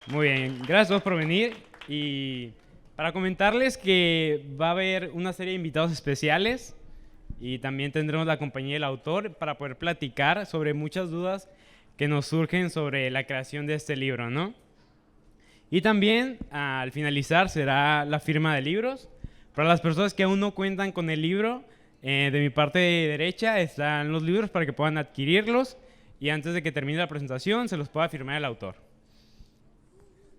Muy bien, gracias a todos por venir y para comentarles que va a haber una serie de invitados especiales y también tendremos la compañía del autor para poder platicar sobre muchas dudas que nos surgen sobre la creación de este libro, ¿no? Y también al finalizar será la firma de libros. Para las personas que aún no cuentan con el libro, de mi parte derecha están los libros para que puedan adquirirlos y antes de que termine la presentación se los pueda firmar el autor.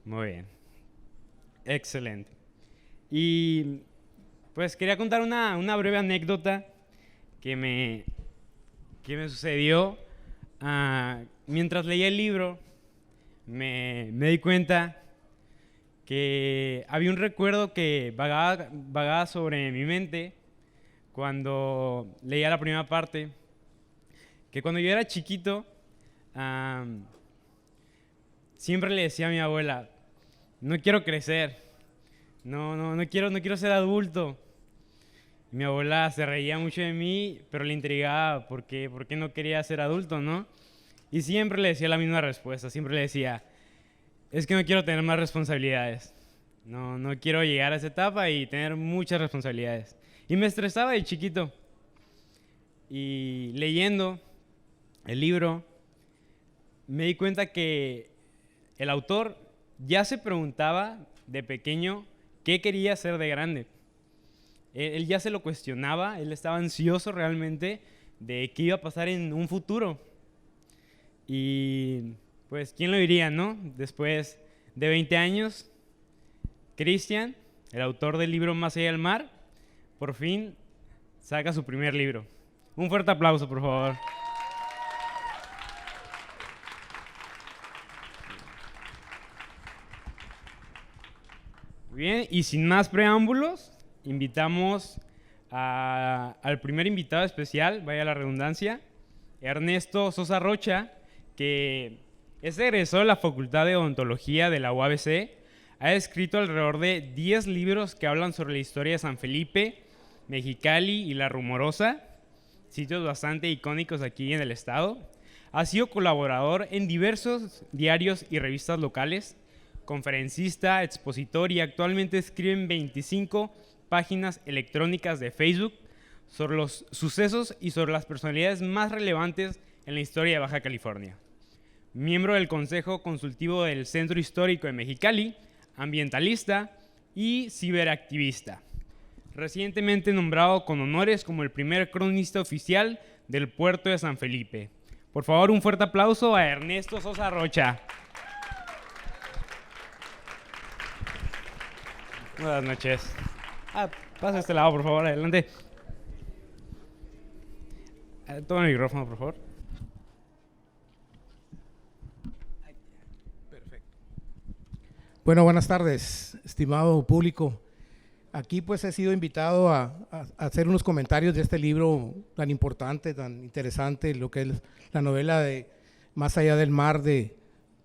Muy bien. Excelente. Y pues quería contar una breve anécdota que me sucedió mientras leía el libro. Me di cuenta que había un recuerdo que vagaba sobre mi mente cuando leía la primera parte, que cuando yo era chiquito, siempre le decía a mi abuela, no quiero crecer, no quiero ser adulto. Mi abuela se reía mucho de mí, pero le intrigaba por qué no quería ser adulto, ¿no? Y siempre le decía la misma respuesta, siempre le decía, es que no quiero tener más responsabilidades. No quiero llegar a esa etapa y tener muchas responsabilidades. Y me estresaba de chiquito. Y leyendo el libro, me di cuenta que el autor ya se preguntaba de pequeño qué quería ser de grande. Él ya se lo cuestionaba, él estaba ansioso realmente de qué iba a pasar en un futuro. Y pues, ¿quién lo diría, no? Después de 20 años, Christian, el autor del libro Más allá del mar, por fin saca su primer libro. Un fuerte aplauso, por favor. Bien, y sin más preámbulos, invitamos al primer invitado especial, vaya la redundancia, Ernesto Sosa Rocha, que es egresado de la Facultad de Odontología de la UABC. Ha escrito alrededor de 10 libros que hablan sobre la historia de San Felipe, Mexicali y La Rumorosa, sitios bastante icónicos aquí en el estado. Ha sido colaborador en diversos diarios y revistas locales, conferencista, expositor y actualmente escribe en 25 páginas electrónicas de Facebook sobre los sucesos y sobre las personalidades más relevantes en la historia de Baja California. Miembro del Consejo Consultivo del Centro Histórico de Mexicali, ambientalista y ciberactivista. Recientemente nombrado con honores como el primer cronista oficial del puerto de San Felipe. Por favor, un fuerte aplauso a Ernesto Sosa Rocha. Buenas noches. Pasa a este lado, por favor, adelante. Toma el micrófono, por favor. Perfecto. Bueno, buenas tardes, estimado público. Aquí pues he sido invitado a hacer unos comentarios de este libro tan importante, tan interesante, lo que es la novela de Más allá del mar de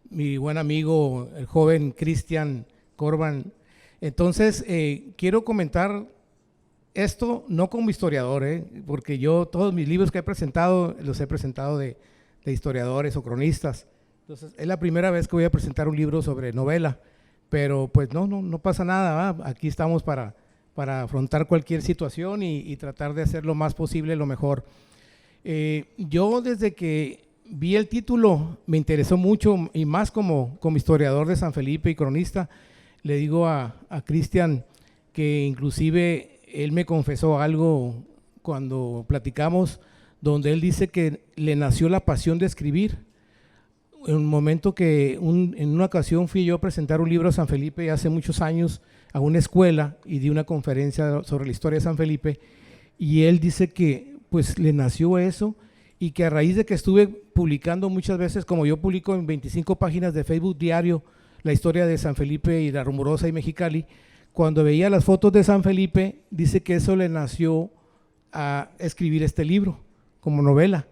mi buen amigo, el joven Christian Corban. Entonces, quiero comentar esto no como historiador, porque yo todos mis libros que he presentado, los he presentado de historiadores o cronistas. Entonces, es la primera vez que voy a presentar un libro sobre novela, pero pues no pasa nada, ¿verdad? Aquí estamos para afrontar cualquier situación y tratar de hacer lo más posible, lo mejor. Yo desde que vi el título me interesó mucho y más como historiador de San Felipe y cronista. Le digo a Christian que inclusive él me confesó algo cuando platicamos, donde él dice que le nació la pasión de escribir. En un momento que en una ocasión fui yo a presentar un libro a San Felipe hace muchos años a una escuela y di una conferencia sobre la historia de San Felipe y él dice que pues le nació eso y que a raíz de que estuve publicando muchas veces, como yo publico en 25 páginas de Facebook diario la historia de San Felipe y La Rumorosa y Mexicali, cuando veía las fotos de San Felipe, dice que eso le nació a escribir este libro como novela.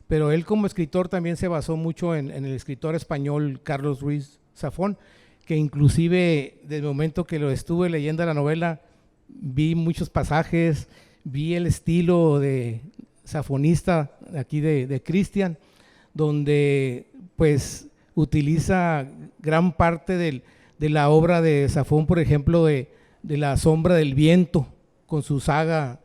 Pero él como escritor también se basó mucho en el escritor español Carlos Ruiz Zafón, que inclusive desde el momento que lo estuve leyendo la novela, vi muchos pasajes, vi el estilo de zafonista aquí de Christian, donde pues utiliza gran parte de la obra de Safón, por ejemplo, de La sombra del viento, con su saga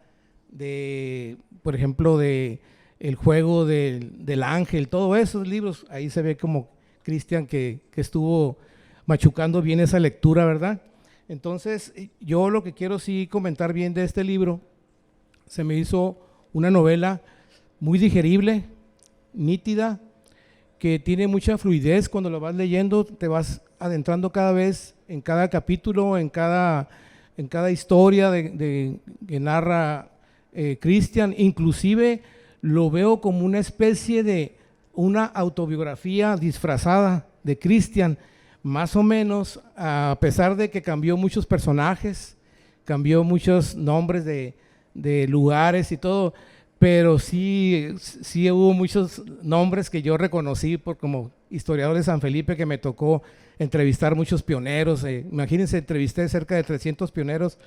de, por ejemplo, de El juego del ángel, todos esos libros. Ahí se ve como Cristian que estuvo machucando bien esa lectura, ¿verdad? Entonces, yo lo que quiero sí comentar bien de este libro, se me hizo una novela muy digerible, nítida, que tiene mucha fluidez. Cuando lo vas leyendo, te vas adentrando cada vez en cada capítulo, en cada historia que narra Cristian. Inclusive lo veo como una especie de una autobiografía disfrazada de Cristian, más o menos, a pesar de que cambió muchos personajes, cambió muchos nombres de lugares y todo, pero sí hubo muchos nombres que yo reconocí como historiador de San Felipe, que me tocó entrevistar muchos pioneros. Imagínense, entrevisté cerca de 300 pioneros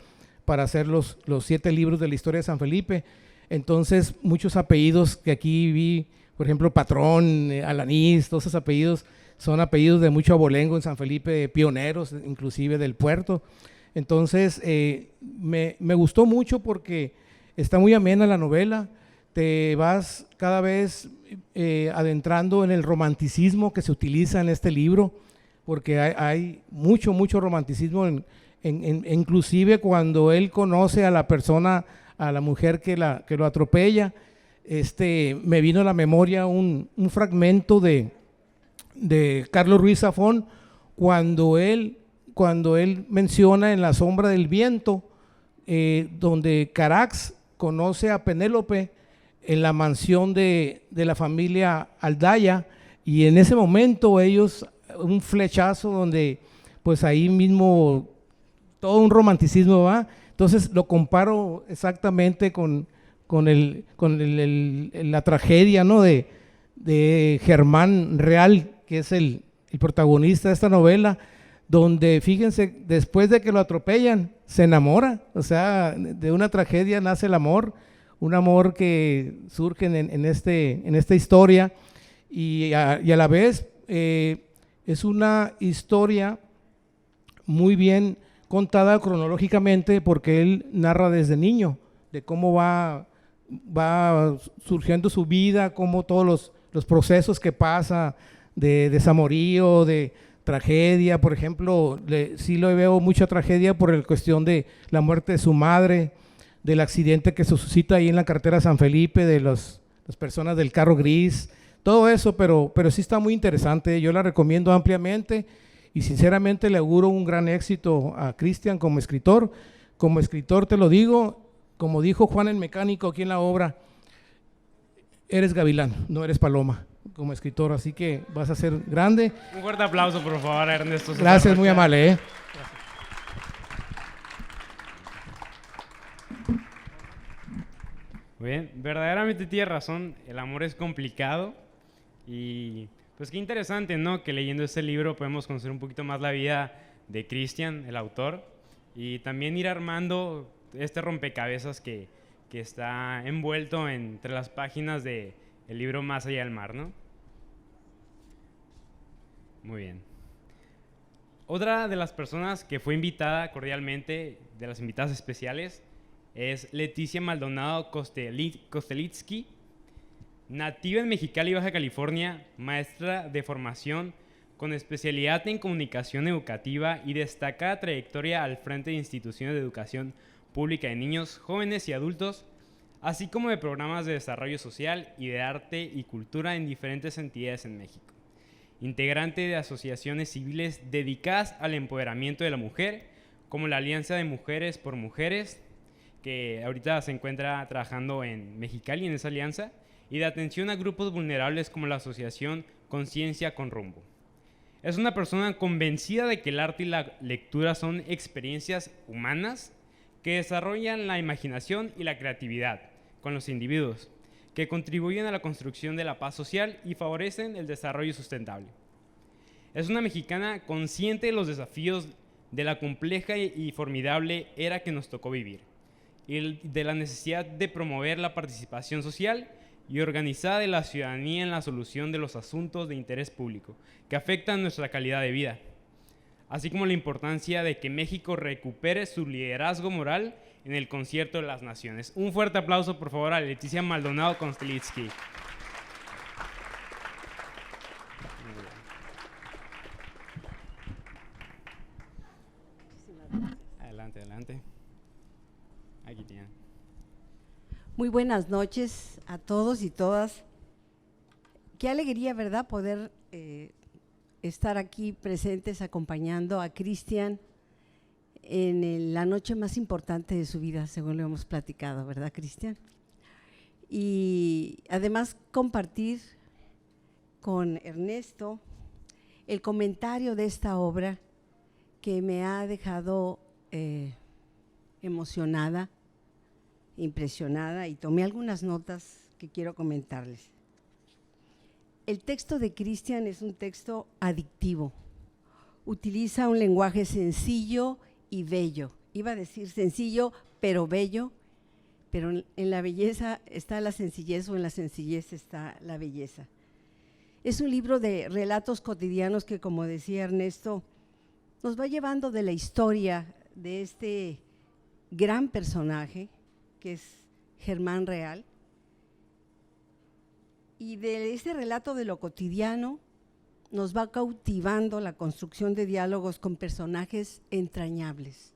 para hacer los 7 libros de la historia de San Felipe. Entonces, muchos apellidos que aquí vi, por ejemplo, Patrón, Alanís, todos esos apellidos son apellidos de mucho abolengo en San Felipe, pioneros inclusive del puerto. Entonces, me gustó mucho porque está muy amena la novela. Te vas cada vez adentrando en el romanticismo que se utiliza en este libro, porque hay mucho romanticismo, inclusive cuando él conoce a la persona, a la mujer que lo atropella. Me vino a la memoria un fragmento de Carlos Ruiz Zafón, cuando él menciona en La sombra del viento, donde Carax conoce a Penélope en la mansión de la familia Aldaya, y en ese momento ellos, un flechazo donde pues ahí mismo todo un romanticismo va. Entonces lo comparo exactamente con la tragedia, ¿no?, de Germán Real, que es el protagonista de esta novela, donde, fíjense, después de que lo atropellan, se enamora. O sea, de una tragedia nace el amor, un amor que surge en esta historia, y a la vez es una historia muy bien contada cronológicamente, porque él narra desde niño, de cómo va surgiendo su vida, cómo todos los procesos que pasa, de desamorío, de tragedia. Por ejemplo, sí lo veo mucha tragedia por la cuestión de la muerte de su madre, del accidente que se suscita ahí en la carretera San Felipe, de las personas del carro gris, todo eso, pero sí está muy interesante. Yo la recomiendo ampliamente y sinceramente le auguro un gran éxito a Cristian como escritor. Como escritor, te lo digo, como dijo Juan el Mecánico aquí en la obra, eres gavilán, no eres paloma como escritor, así que vas a ser grande. Un fuerte aplauso, por favor, a Ernesto. Gracias, muy amable. Muy bien, verdaderamente tiene razón, el amor es complicado, y pues qué interesante, ¿no?, que leyendo este libro podemos conocer un poquito más la vida de Cristian, el autor, y también ir armando este rompecabezas que está envuelto entre las páginas del libro Más allá del mar, ¿no? Muy bien. Otra de las personas que fue invitada cordialmente, de las invitadas especiales, es Leticia Maldonado Kostelitsky, nativa en Mexicali, Baja California, maestra de formación con especialidad en comunicación educativa y destacada trayectoria al frente de instituciones de educación pública de niños, jóvenes y adultos, así como de programas de desarrollo social y de arte y cultura en diferentes entidades en México. Integrante de asociaciones civiles dedicadas al empoderamiento de la mujer, como la Alianza de Mujeres por Mujeres, que ahorita se encuentra trabajando en Mexicali en esa alianza, y de atención a grupos vulnerables como la asociación Conciencia con Rumbo. Es una persona convencida de que el arte y la lectura son experiencias humanas que desarrollan la imaginación y la creatividad con los individuos, que contribuyen a la construcción de la paz social y favorecen el desarrollo sustentable. Es una mexicana consciente de los desafíos de la compleja y formidable era que nos tocó vivir, y de la necesidad de promover la participación social y organizada de la ciudadanía en la solución de los asuntos de interés público que afectan nuestra calidad de vida, así como la importancia de que México recupere su liderazgo moral en el concierto de las naciones. Un fuerte aplauso, por favor, a Leticia Maldonado Konstelitsky. Adelante, adelante. Aquí tienen. Muy buenas noches a todos y todas. Qué alegría, ¿verdad?, poder estar aquí presentes acompañando a Cristian en la noche más importante de su vida, según lo hemos platicado, ¿verdad, Cristian? Y además compartir con Ernesto el comentario de esta obra que me ha dejado emocionada, impresionada, y tomé algunas notas que quiero comentarles. El texto de Cristian es un texto adictivo. Utiliza un lenguaje sencillo y bello. Iba a decir sencillo, pero bello, pero en la belleza está la sencillez, o en la sencillez está la belleza. Es un libro de relatos cotidianos que, como decía Ernesto, nos va llevando de la historia de este gran personaje, que es Germán Real, y de ese relato de lo cotidiano nos va cautivando la construcción de diálogos con personajes entrañables.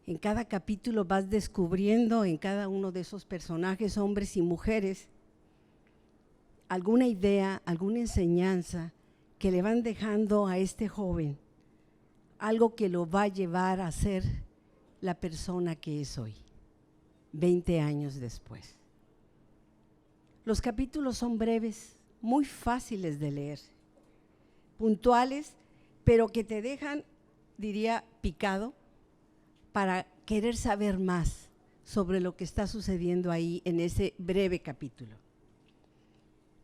En cada capítulo vas descubriendo en cada uno de esos personajes, hombres y mujeres, alguna idea, alguna enseñanza que le van dejando a este joven, algo que lo va a llevar a ser la persona que es hoy, 20 años después. Los capítulos son breves, muy fáciles de leer, puntuales, pero que te dejan, diría, picado para querer saber más sobre lo que está sucediendo ahí en ese breve capítulo.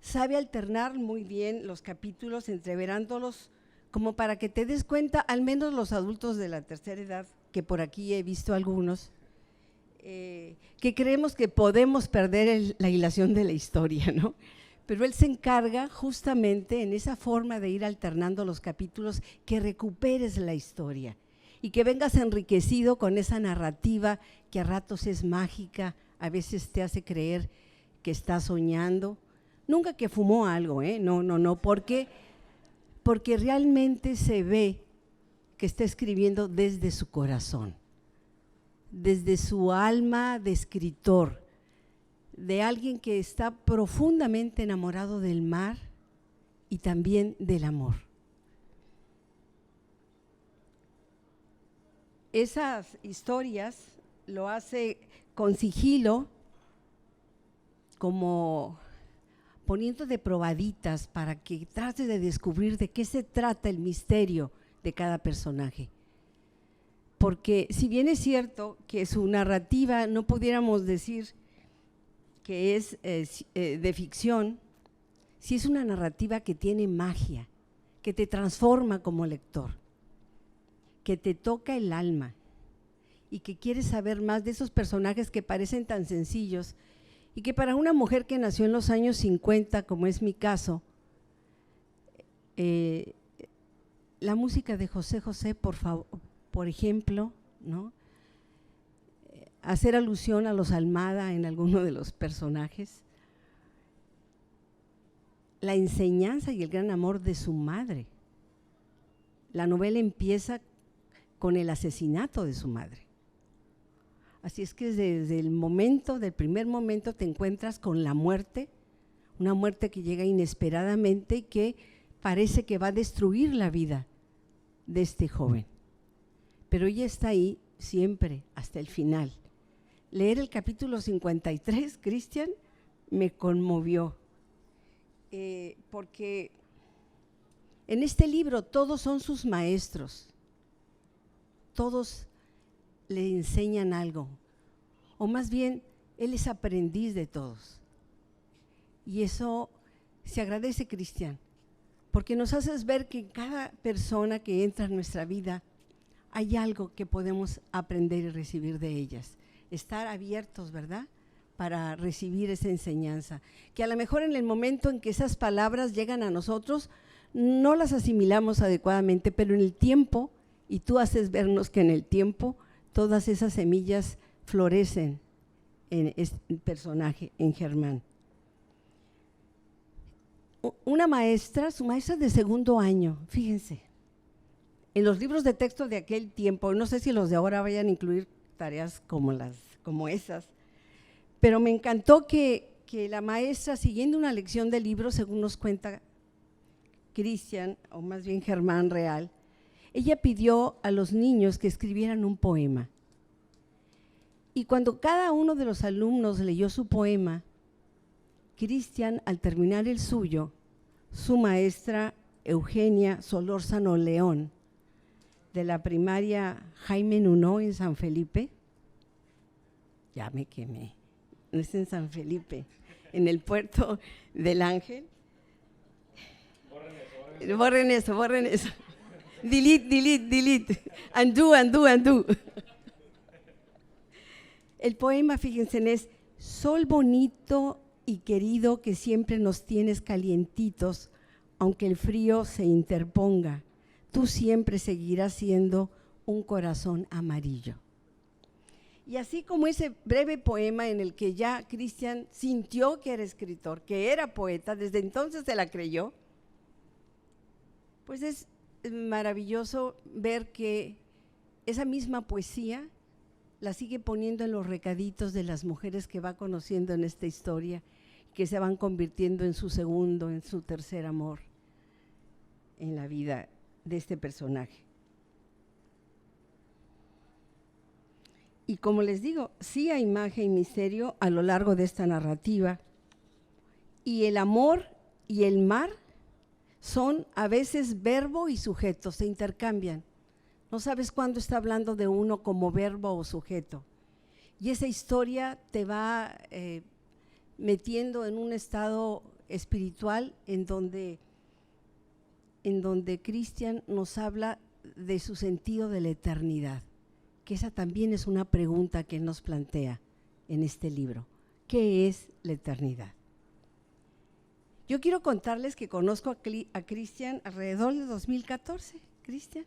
Sabe alternar muy bien los capítulos, entreverándolos como para que te des cuenta, al menos los adultos de la tercera edad, que por aquí he visto algunos, que creemos que podemos perder la hilación de la historia, ¿no? Pero él se encarga justamente en esa forma de ir alternando los capítulos, que recuperes la historia y que vengas enriquecido con esa narrativa que a ratos es mágica, a veces te hace creer que estás soñando. Nunca que fumó algo, no, porque realmente se ve que está escribiendo desde su corazón, desde su alma de escritor, de alguien que está profundamente enamorado del mar y también del amor. Esas historias lo hace con sigilo, como poniendo de probaditas para que trate de descubrir de qué se trata el misterio de cada personaje. Porque si bien es cierto que su narrativa no pudiéramos decir que es de ficción, sí es una narrativa que tiene magia, que te transforma como lector, que te toca el alma y que quieres saber más de esos personajes que parecen tan sencillos y que para una mujer que nació en los años 50, como es mi caso, la música de José José, por ejemplo, ¿no?, hacer alusión a los Almada en alguno de los personajes, la enseñanza y el gran amor de su madre. La novela empieza con el asesinato de su madre. Así es que desde del primer momento te encuentras con la muerte, una muerte que llega inesperadamente y que parece que va a destruir la vida de este joven. Pero ella está ahí siempre, hasta el final. Leer el capítulo 53, Cristian, me conmovió, porque en este libro todos son sus maestros, todos le enseñan algo, o más bien, él es aprendiz de todos. Y eso se agradece, Cristian, porque nos haces ver que en cada persona que entra en nuestra vida hay algo que podemos aprender y recibir de ellas. Estar abiertos, ¿verdad?, para recibir esa enseñanza, que a lo mejor en el momento en que esas palabras llegan a nosotros, no las asimilamos adecuadamente, pero en el tiempo, y tú haces vernos que en el tiempo, todas esas semillas florecen en este personaje, en Germán. Una maestra, su maestra de segundo año, fíjense, en los libros de texto de aquel tiempo, no sé si los de ahora vayan a incluir tareas como esas, pero me encantó que la maestra, siguiendo una lección de libro, según nos cuenta Cristian, o más bien Germán Real, ella pidió a los niños que escribieran un poema. Y cuando cada uno de los alumnos leyó su poema, Cristian, al terminar el suyo, su maestra Eugenia Solórzano León, de la primaria Jaime Nuno en San Felipe, ya me quemé, no es en San Felipe, en el Puerto del Ángel. Borren eso. Delete. Undo. El poema, fíjense, es: sol bonito y querido que siempre nos tienes calientitos, aunque el frío se interponga, tú siempre seguirás siendo un corazón amarillo. Y así como ese breve poema en el que ya Cristian sintió que era escritor, que era poeta, desde entonces se la creyó, pues es maravilloso ver que esa misma poesía la sigue poniendo en los recaditos de las mujeres que va conociendo en esta historia, que se van convirtiendo en su segundo, en su tercer amor en la vida de este personaje. Y como les digo, sí hay magia y misterio a lo largo de esta narrativa, y el amor y el mar son a veces verbo y sujeto, se intercambian. No sabes cuándo está hablando de uno como verbo o sujeto. Y esa historia te va metiendo en un estado espiritual en donde Cristian nos habla de su sentido de la eternidad, que esa también es una pregunta que él nos plantea en este libro. ¿Qué es la eternidad? Yo quiero contarles que conozco a Cristian alrededor de 2014, Cristian,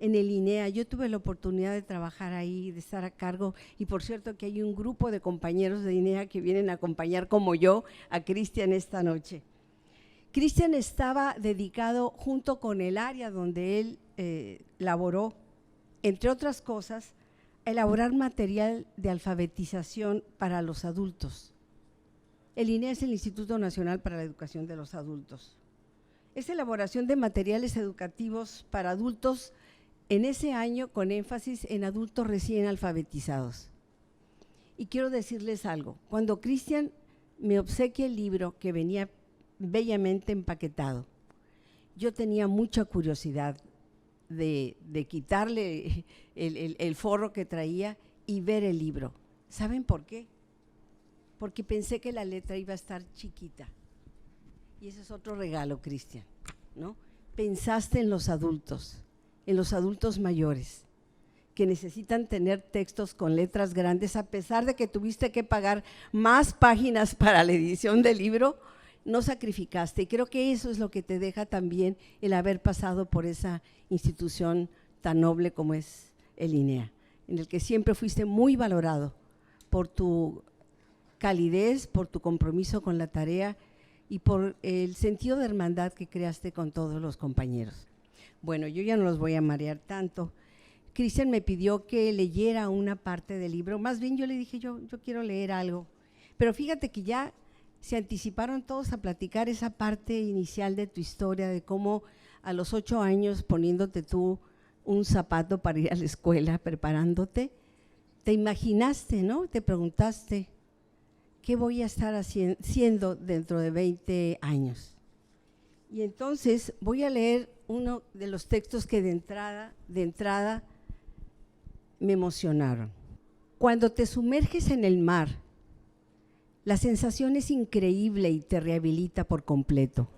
en el INEA. Yo tuve la oportunidad de trabajar ahí, de estar a cargo, y por cierto que hay un grupo de compañeros de INEA que vienen a acompañar como yo a Cristian esta noche. Cristian estaba dedicado, junto con el área donde él laboró, entre otras cosas, a elaborar material de alfabetización para los adultos. El INEA es el Instituto Nacional para la Educación de los Adultos. Es elaboración de materiales educativos para adultos en ese año, con énfasis en adultos recién alfabetizados. Y quiero decirles algo: cuando Cristian me obsequia el libro, que venía bellamente empaquetado, yo tenía mucha curiosidad de quitarle el forro que traía y ver el libro. ¿Saben por qué? Porque pensé que la letra iba a estar chiquita. Y ese es otro regalo, Cristian, ¿no? Pensaste en los adultos mayores, que necesitan tener textos con letras grandes, a pesar de que tuviste que pagar más páginas para la edición del libro, no sacrificaste. Y creo que eso es lo que te deja también el haber pasado por esa institución tan noble como es el INEA, en el que siempre fuiste muy valorado por tu calidez, por tu compromiso con la tarea y por el sentido de hermandad que creaste con todos los compañeros. Bueno, yo ya no los voy a marear tanto. Cristian me pidió que leyera una parte del libro, más bien yo le dije, yo quiero leer algo, pero fíjate que ya se anticiparon todos a platicar esa parte inicial de tu historia, de cómo a los 8 años, poniéndote tú un zapato para ir a la escuela, preparándote, te imaginaste, ¿no? Te preguntaste, ¿qué voy a estar haciendo dentro de 20 años? Y entonces voy a leer uno de los textos que de entrada me emocionaron. Cuando te sumerges en el mar, la sensación es increíble y te rehabilita por completo.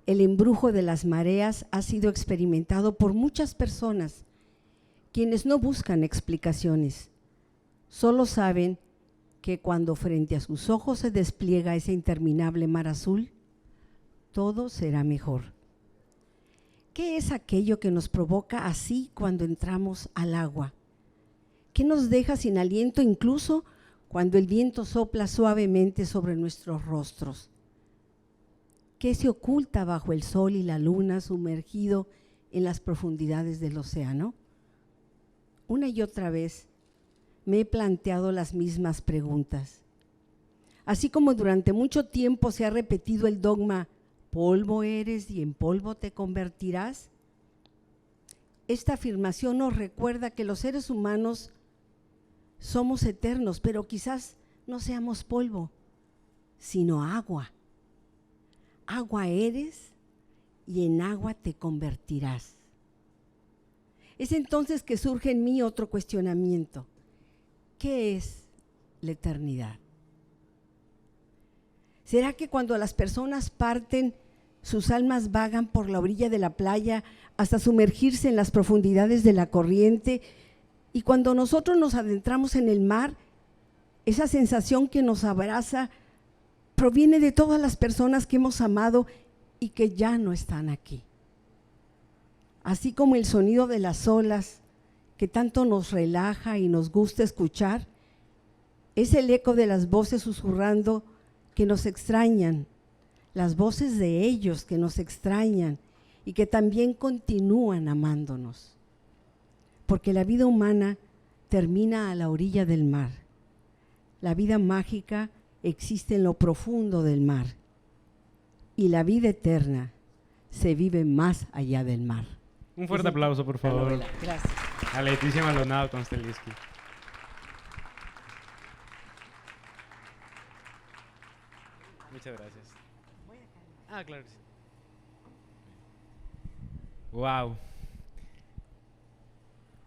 El embrujo de las mareas ha sido experimentado por muchas personas, quienes no buscan explicaciones, solo saben que cuando frente a sus ojos se despliega ese interminable mar azul, todo será mejor. ¿Qué es aquello que nos provoca así cuando entramos al agua? ¿Qué nos deja sin aliento incluso cuando el viento sopla suavemente sobre nuestros rostros? ¿Qué se oculta bajo el sol y la luna sumergido en las profundidades del océano? Una y otra vez me he planteado las mismas preguntas. Así como durante mucho tiempo se ha repetido el dogma, polvo eres y en polvo te convertirás, esta afirmación nos recuerda que los seres humanos somos eternos, pero quizás no seamos polvo, sino agua. Agua eres y en agua te convertirás. Es entonces que surge en mí otro cuestionamiento. ¿Qué es la eternidad? ¿Será que cuando las personas parten, sus almas vagan por la orilla de la playa hasta sumergirse en las profundidades de la corriente? Y cuando nosotros nos adentramos en el mar, esa sensación que nos abraza proviene de todas las personas que hemos amado y que ya no están aquí. Así como el sonido de las olas, que tanto nos relaja y nos gusta escuchar, es el eco de las voces susurrando que nos extrañan, las voces de ellos que nos extrañan y que también continúan amándonos. Porque la vida humana termina a la orilla del mar. La vida mágica existe en lo profundo del mar. Y la vida eterna se vive más allá del mar. Un fuerte aplauso, por favor, Gracias. a Leticia Maldonado Konsteliski. Muchas gracias. Claro que sí. Wow.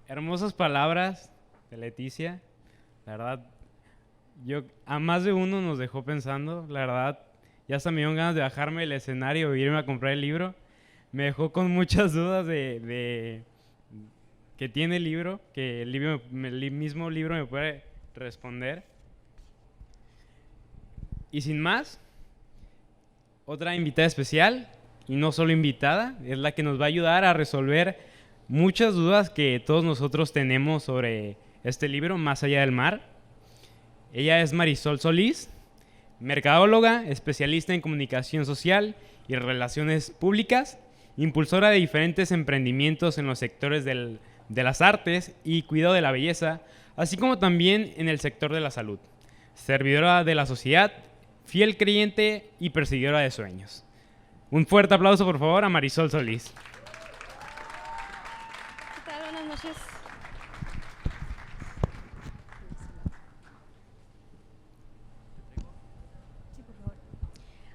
Hermosas palabras de Leticia. La verdad, a más de uno nos dejó pensando. La verdad, ya hasta me dieron ganas de bajarme del escenario e irme a comprar el libro. Me dejó con muchas dudas de que tiene el libro, que el mismo libro me puede responder. Y sin más, otra invitada especial, y no solo invitada, es la que nos va a ayudar a resolver muchas dudas que todos nosotros tenemos sobre este libro, Más allá del mar. Ella es Marisol Solís, mercadóloga, especialista en comunicación social y relaciones públicas, impulsora de diferentes emprendimientos en los sectores de las artes y cuidado de la belleza, así como también en el sector de la salud. Servidora de la sociedad, fiel creyente y perseguidora de sueños. Un fuerte aplauso, por favor, a Marisol Solís. ¿Qué tal? Buenas noches.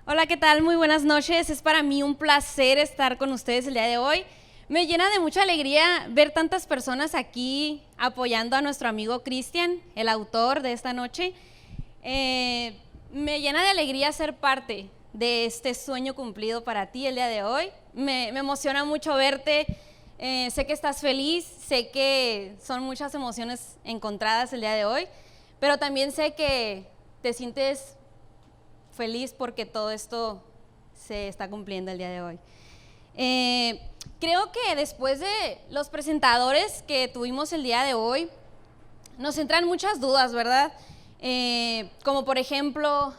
Hola, ¿qué tal? Muy buenas noches. Es para mí un placer estar con ustedes el día de hoy. Me llena de mucha alegría ver tantas personas aquí apoyando a nuestro amigo Cristian, el autor de esta noche. Me llena de alegría ser parte de este sueño cumplido para ti el día de hoy. Me emociona mucho verte. Sé que estás feliz, sé que son muchas emociones encontradas el día de hoy, pero también sé que te sientes feliz porque todo esto se está cumpliendo el día de hoy. Creo que después de los presentadores que tuvimos el día de hoy, nos entran muchas dudas, ¿verdad? Como por ejemplo,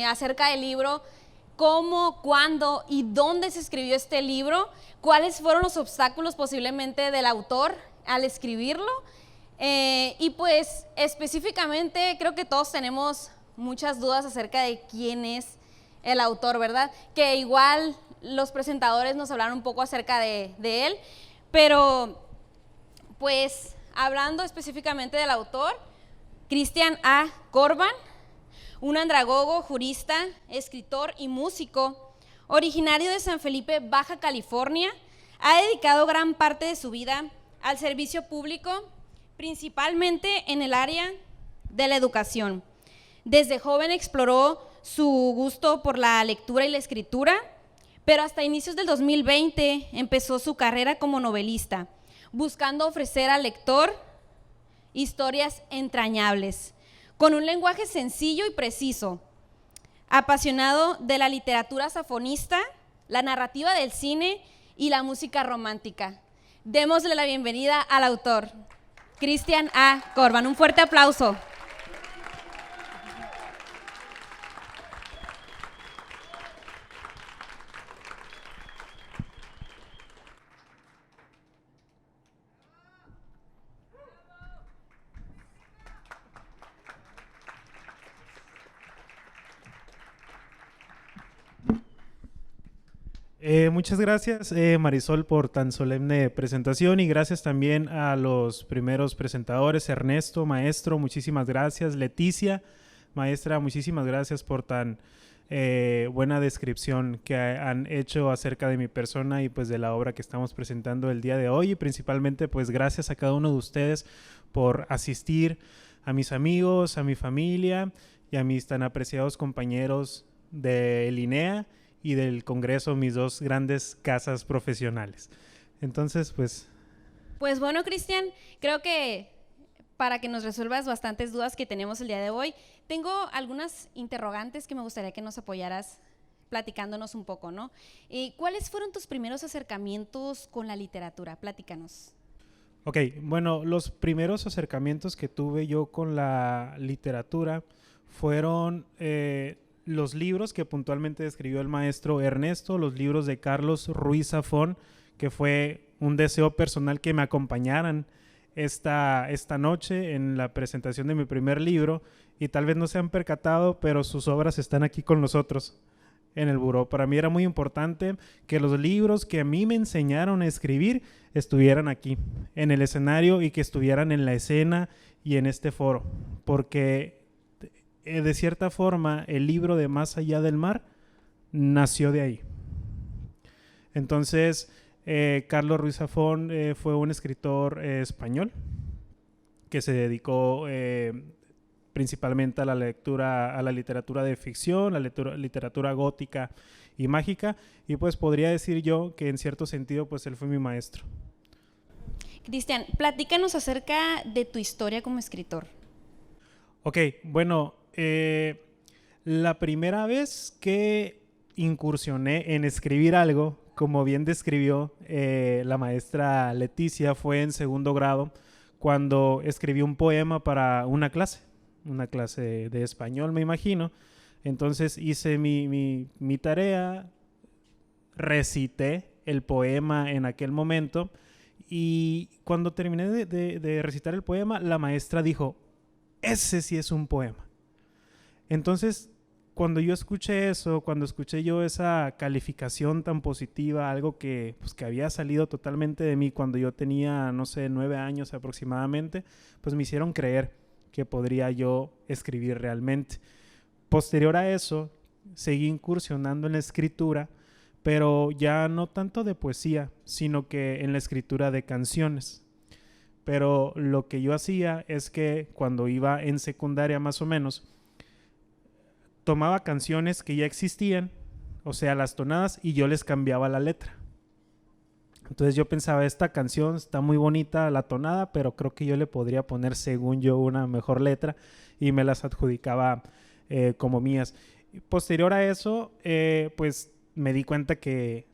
acerca del libro, cómo, cuándo y dónde se escribió este libro, cuáles fueron los obstáculos posiblemente del autor al escribirlo, y pues específicamente creo que todos tenemos muchas dudas acerca de quién es el autor, ¿verdad? Que igual los presentadores nos hablaron un poco acerca de él, pero pues hablando específicamente del autor, Cristian A. Corban, un andragogo, jurista, escritor y músico, originario de San Felipe, Baja California, ha dedicado gran parte de su vida al servicio público, principalmente en el área de la educación. Desde joven exploró su gusto por la lectura y la escritura, pero hasta inicios del 2020 empezó su carrera como novelista, buscando ofrecer al lector historias entrañables. con un lenguaje sencillo y preciso, apasionado de la literatura safonista, la narrativa del cine y la música romántica. Démosle la bienvenida al autor, Cristian A. Corban. Un fuerte aplauso. Muchas gracias, Marisol, por tan solemne presentación, y gracias también a los primeros presentadores. Ernesto, maestro, muchísimas gracias. Leticia, maestra, muchísimas gracias por tan buena descripción que han hecho acerca de mi persona y pues de la obra que estamos presentando el día de hoy, y principalmente pues gracias a cada uno de ustedes por asistir, a mis amigos, a mi familia y a mis tan apreciados compañeros de INEA y del Congreso, mis dos grandes casas profesionales. Entonces, pues Bueno, Cristian, creo que para que nos resuelvas bastantes dudas que tenemos el día de hoy, tengo algunas interrogantes que me gustaría que nos apoyaras platicándonos un poco, ¿no? ¿Cuáles fueron tus primeros acercamientos con la literatura? Platícanos. Ok, bueno, los primeros acercamientos que tuve yo con la literatura fueron los libros que puntualmente describió el maestro Ernesto, los libros de Carlos Ruiz Zafón, que fue un deseo personal que me acompañaran esta noche en la presentación de mi primer libro, y tal vez no se han percatado, pero sus obras están aquí con nosotros en el buró. Para mí era muy importante que los libros que a mí me enseñaron a escribir estuvieran aquí, en el escenario, y que estuvieran en la escena y en este foro, porque de cierta forma el libro de Más allá del mar nació de ahí. Entonces, Carlos Ruiz Zafón fue un escritor español que se dedicó principalmente a la lectura, a la literatura de ficción, a la literatura gótica y mágica, y pues podría decir yo que en cierto sentido pues él fue mi maestro. Cristian, platícanos acerca de tu historia como escritor. Ok, bueno, la primera vez que incursioné en escribir algo, como bien describió la maestra Leticia, fue en segundo grado, cuando escribí un poema para una clase de español, me imagino. Entonces hice mi tarea, recité el poema en aquel momento, y cuando terminé de recitar el poema, la maestra dijo: ese sí es un poema. Entonces, cuando yo escuché eso, cuando escuché yo esa calificación tan positiva, algo que había salido totalmente de mí cuando yo tenía, no sé, 9 años aproximadamente, pues me hicieron creer que podría yo escribir realmente. Posterior a eso, seguí incursionando en la escritura, pero ya no tanto de poesía, sino que en la escritura de canciones. Pero lo que yo hacía es que cuando iba en secundaria más o menos, tomaba canciones que ya existían, o sea, las tonadas, y yo les cambiaba la letra. Entonces yo pensaba, esta canción está muy bonita la tonada, pero creo que yo le podría poner, según yo, una mejor letra, y me las adjudicaba como mías. Posterior a eso, pues me di cuenta que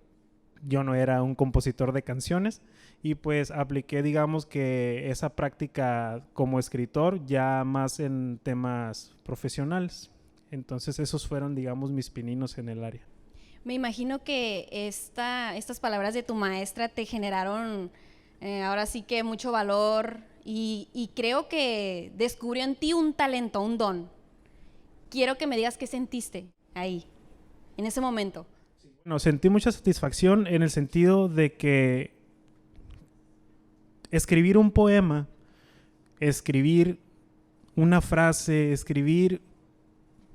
yo no era un compositor de canciones, y pues apliqué, digamos, que esa práctica como escritor ya más en temas profesionales. Entonces esos fueron, digamos, mis pininos en el área. Me imagino que estas palabras de tu maestra te generaron ahora sí que mucho valor, y creo que descubrió en ti un talento, un don. Quiero que me digas qué sentiste ahí, en ese momento. Bueno, sentí mucha satisfacción en el sentido de que escribir un poema, escribir una frase, escribir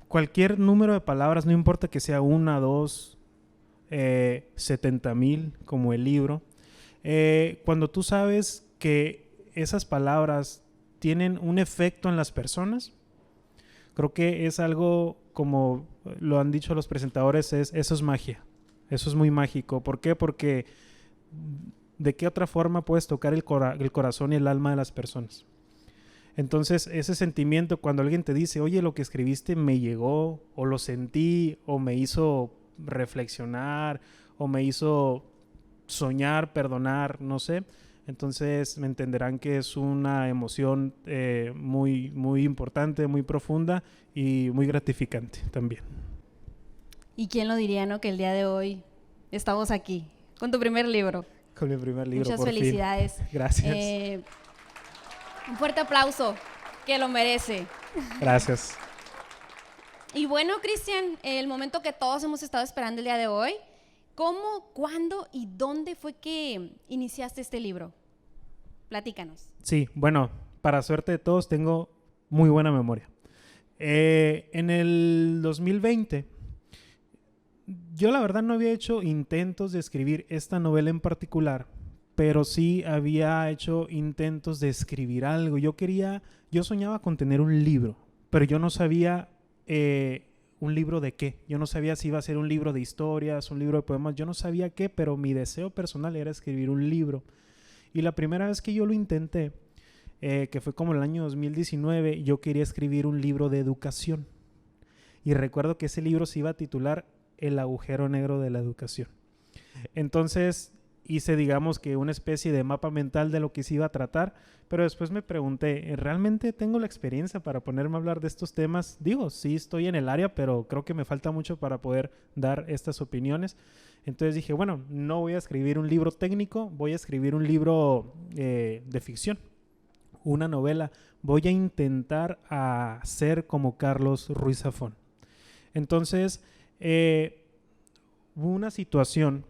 cualquier número de palabras, no importa que sea 1, 2, 70,000 como el libro, cuando tú sabes que esas palabras tienen un efecto en las personas, creo que es algo, como lo han dicho los presentadores, eso es magia, eso es muy mágico. ¿Por qué? Porque ¿de qué otra forma puedes tocar el corazón y el alma de las personas? Entonces, ese sentimiento cuando alguien te dice, oye, lo que escribiste me llegó, o lo sentí, o me hizo reflexionar, o me hizo soñar, perdonar, no sé. Entonces, me entenderán que es una emoción muy, muy importante, muy profunda y muy gratificante también. ¿Y quién lo diría, no? Que el día de hoy estamos aquí con tu primer libro. Con mi primer libro, Muchas por fin. felicidades. Gracias. Un fuerte aplauso, que lo merece. Gracias. Y bueno, Cristian, el momento que todos hemos estado esperando el día de hoy, ¿cómo, cuándo y dónde fue que iniciaste este libro? Platícanos. Sí, bueno, para suerte de todos tengo muy buena memoria. En el 2020, yo la verdad no había hecho intentos de escribir esta novela en particular, pero sí había hecho intentos de escribir algo. Yo soñaba con tener un libro, pero yo no sabía un libro de qué. Yo no sabía si iba a ser un libro de historias, un libro de poemas, yo no sabía qué, pero mi deseo personal era escribir un libro. Y la primera vez que yo lo intenté, que fue como el año 2019, yo quería escribir un libro de educación. Y recuerdo que ese libro se iba a titular El agujero negro de la educación. Entonces hice, digamos que una especie de mapa mental de lo que se iba a tratar, pero después me pregunté, ¿realmente tengo la experiencia para ponerme a hablar de estos temas? Digo, sí estoy en el área, pero creo que me falta mucho para poder dar estas opiniones. Entonces dije, bueno, no voy a escribir un libro técnico, voy a escribir un libro de ficción, una novela. Voy a intentar ser como Carlos Ruiz Zafón. Entonces, hubo una situación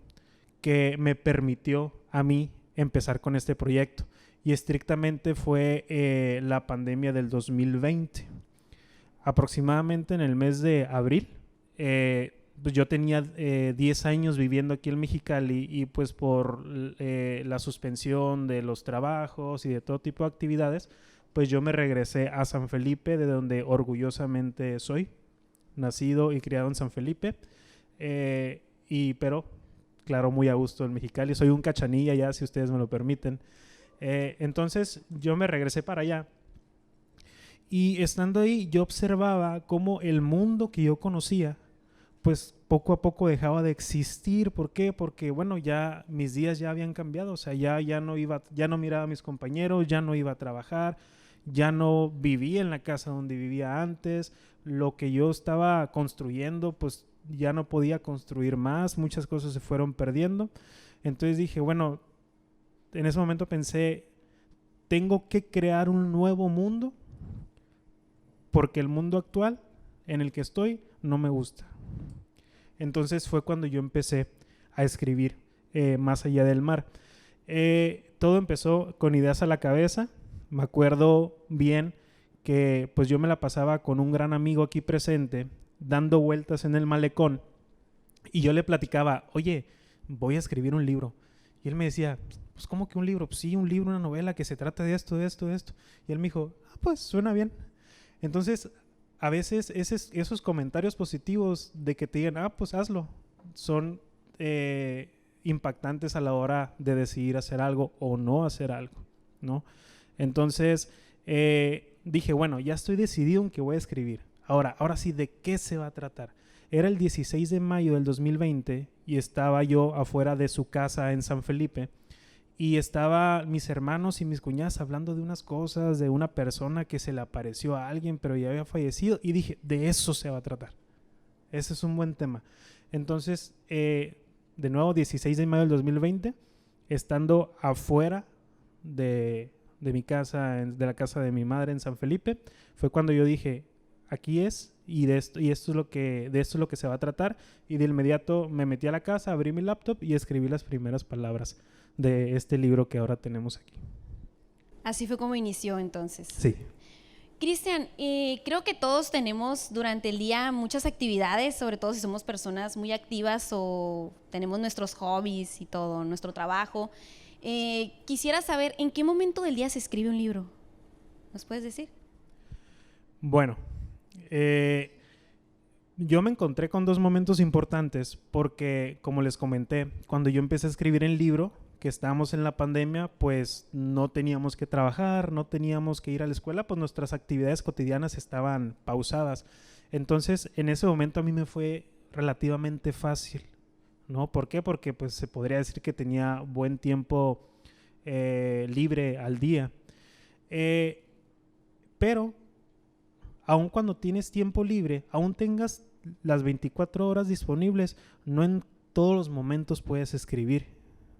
que me permitió a mí empezar con este proyecto, y estrictamente fue la pandemia del 2020. Aproximadamente en el mes de abril, pues yo tenía 10 años viviendo aquí en Mexicali, y pues por la suspensión de los trabajos y de todo tipo de actividades, pues yo me regresé a San Felipe, de donde orgullosamente soy, nacido y criado en San Felipe, pero claro, muy a gusto en Mexicali. Soy un cachanilla ya, si ustedes me lo permiten. Entonces yo me regresé para allá, y estando ahí yo observaba cómo el mundo que yo conocía pues poco a poco dejaba de existir. ¿Por qué? Porque bueno, ya mis días ya habían cambiado. O sea, ya no miraba a mis compañeros, ya no iba a trabajar, ya no vivía en la casa donde vivía antes. Lo que yo estaba construyendo, pues ya no podía construir más, muchas cosas se fueron perdiendo. Entonces dije, bueno, en ese momento pensé, tengo que crear un nuevo mundo, porque el mundo actual en el que estoy no me gusta. Entonces fue cuando yo empecé a escribir Más allá del mar. Todo empezó con ideas a la cabeza. Me acuerdo bien que pues yo me la pasaba con un gran amigo aquí presente, dando vueltas en el malecón, y yo le platicaba, oye, voy a escribir un libro. Y él me decía, pues ¿cómo que un libro? Pues sí, un libro, una novela que se trata de esto, de esto, de esto. Y él me dijo, pues suena bien. Entonces, a veces esos comentarios positivos de que te digan, pues hazlo, son impactantes a la hora de decidir hacer algo o no hacer algo, ¿no? Entonces, dije, bueno, ya estoy decidido en que voy a escribir. Ahora sí, ¿de qué se va a tratar? Era el 16 de mayo del 2020 y estaba yo afuera de su casa en San Felipe, y estaban mis hermanos y mis cuñadas hablando de unas cosas, de una persona que se le apareció a alguien pero ya había fallecido, y dije, de eso se va a tratar. Ese es un buen tema. Entonces, de nuevo, 16 de mayo del 2020, estando afuera de mi casa, de la casa de mi madre en San Felipe, fue cuando yo dije, aquí es, de esto es lo que se va a tratar. Y de inmediato me metí a la casa, abrí mi laptop y escribí las primeras palabras de este libro que ahora tenemos aquí. Así fue como inició entonces. Sí. Cristian, creo que todos tenemos durante el día muchas actividades, sobre todo si somos personas muy activas o tenemos nuestros hobbies y todo, nuestro trabajo. Quisiera saber, ¿en qué momento del día se escribe un libro? ¿Nos puedes decir? Bueno, yo me encontré con dos momentos importantes porque, como les comenté, cuando yo empecé a escribir el libro, que estábamos en la pandemia, pues no teníamos que trabajar, no teníamos que ir a la escuela, pues nuestras actividades cotidianas estaban pausadas. Entonces, en ese momento a mí me fue relativamente fácil, ¿no? ¿Por qué? Porque pues se podría decir que tenía buen tiempo libre al día. Pero, aun cuando tienes tiempo libre, aun tengas las 24 horas disponibles, no en todos los momentos puedes escribir.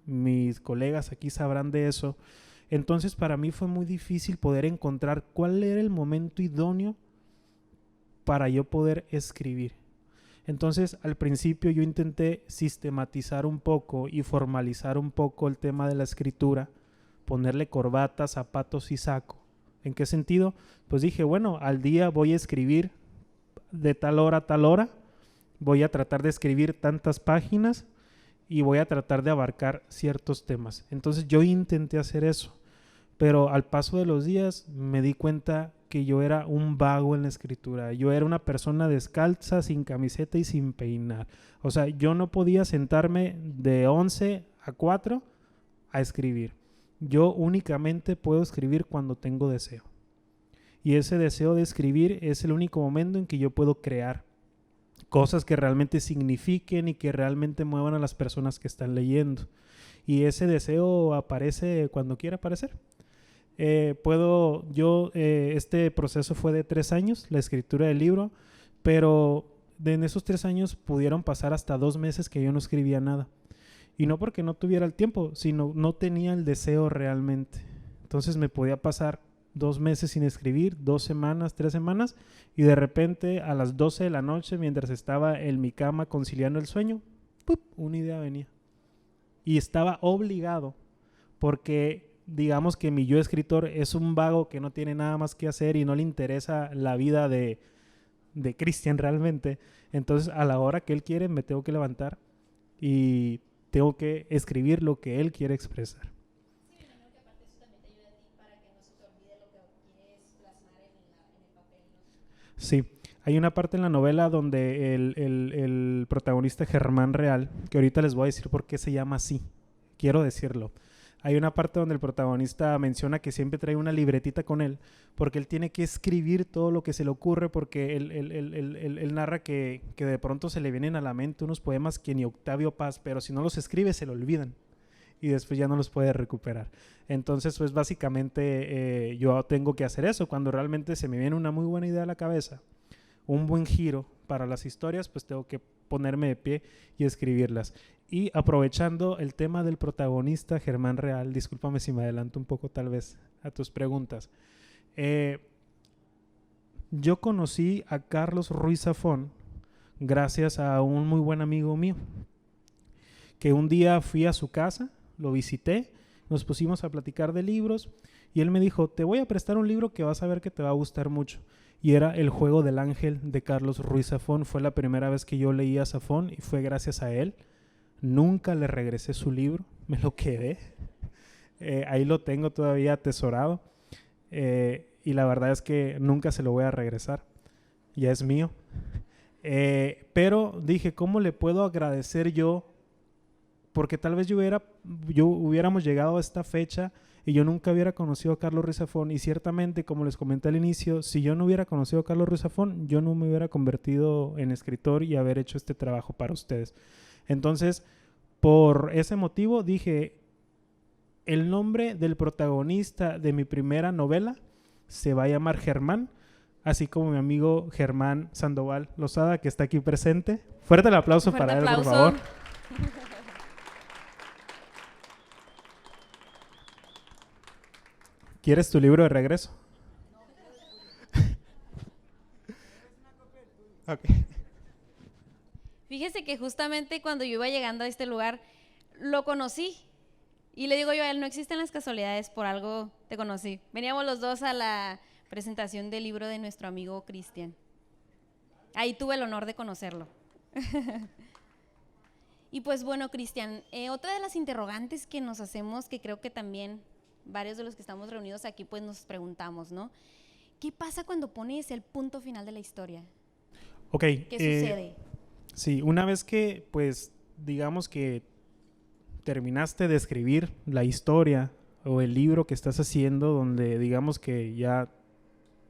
Mis colegas aquí sabrán de eso. Entonces para mí fue muy difícil poder encontrar cuál era el momento idóneo para yo poder escribir. Entonces al principio yo intenté sistematizar un poco y formalizar un poco el tema de la escritura, ponerle corbata, zapatos y saco. ¿En qué sentido? Pues dije, bueno, al día voy a escribir de tal hora a tal hora, voy a tratar de escribir tantas páginas y voy a tratar de abarcar ciertos temas. Entonces yo intenté hacer eso, pero al paso de los días me di cuenta que yo era un vago en la escritura. Yo era una persona descalza, sin camiseta y sin peinar. O sea, yo no podía sentarme de 11 a 4 a escribir. Yo únicamente puedo escribir cuando tengo deseo. Y ese deseo de escribir es el único momento en que yo puedo crear cosas que realmente signifiquen y que realmente muevan a las personas que están leyendo. Y ese deseo aparece cuando quiera aparecer. Este proceso fue de 3 años, la escritura del libro, pero en esos 3 años pudieron pasar hasta 2 meses que yo no escribía nada. Y no porque no tuviera el tiempo, sino no tenía el deseo realmente. Entonces me podía pasar 2 meses sin escribir, 2 semanas, 3 semanas, y de repente a las 12 de la noche, mientras estaba en mi cama conciliando el sueño, ¡pup!, una idea venía. Y estaba obligado, porque digamos que mi yo escritor es un vago que no tiene nada más que hacer y no le interesa la vida de Cristian realmente. Entonces a la hora que él quiere me tengo que levantar y tengo que escribir lo que él quiere expresar. Sí, hay una parte en la novela donde el protagonista Germán Real, que ahorita les voy a decir por qué se llama así, quiero decirlo. Hay una parte donde el protagonista menciona que siempre trae una libretita con él, porque él tiene que escribir todo lo que se le ocurre, porque él narra que de pronto se le vienen a la mente unos poemas que ni Octavio Paz, pero si no los escribe se le olvidan y después ya no los puede recuperar. Entonces, pues básicamente yo tengo que hacer eso. Cuando realmente se me viene una muy buena idea a la cabeza, un buen giro para las historias, pues tengo que ponerme de pie y escribirlas. Y aprovechando el tema del protagonista Germán Real, discúlpame si me adelanto un poco tal vez a tus preguntas. Yo conocí a Carlos Ruiz Zafón gracias a un muy buen amigo mío, que un día fui a su casa, lo visité, nos pusimos a platicar de libros y él me dijo, te voy a prestar un libro que vas a ver que te va a gustar mucho. Y era El juego del ángel de Carlos Ruiz Zafón. Fue la primera vez que yo leí a Zafón y fue gracias a él. Nunca le regresé su libro, me lo quedé. Ahí lo tengo todavía atesorado. Y la verdad es que nunca se lo voy a regresar. Ya es mío. Pero dije, ¿cómo le puedo agradecer yo? Porque tal vez hubiéramos llegado a esta fecha y yo nunca hubiera conocido a Carlos Ruiz Zafón. Y ciertamente, como les comenté al inicio, si yo no hubiera conocido a Carlos Ruiz Zafón, yo no me hubiera convertido en escritor y haber hecho este trabajo para ustedes. Entonces, por ese motivo dije, el nombre del protagonista de mi primera novela se va a llamar Germán, así como mi amigo Germán Sandoval Lozada, que está aquí presente. Fuerte el aplauso para él, por favor. ¿Quieres tu libro de regreso? Okay. Fíjese que justamente cuando yo iba llegando a este lugar, lo conocí. Y le digo yo a él, no existen las casualidades, por algo te conocí. Veníamos los dos a la presentación del libro de nuestro amigo Cristian. Ahí tuve el honor de conocerlo. Y pues bueno, Cristian, otra de las interrogantes que nos hacemos, que creo que también varios de los que estamos reunidos aquí pues nos preguntamos, ¿no? ¿Qué pasa cuando pones el punto final de la historia? Okay, ¿Qué sucede? Sí, una vez que pues digamos que terminaste de escribir la historia o el libro que estás haciendo, donde digamos que ya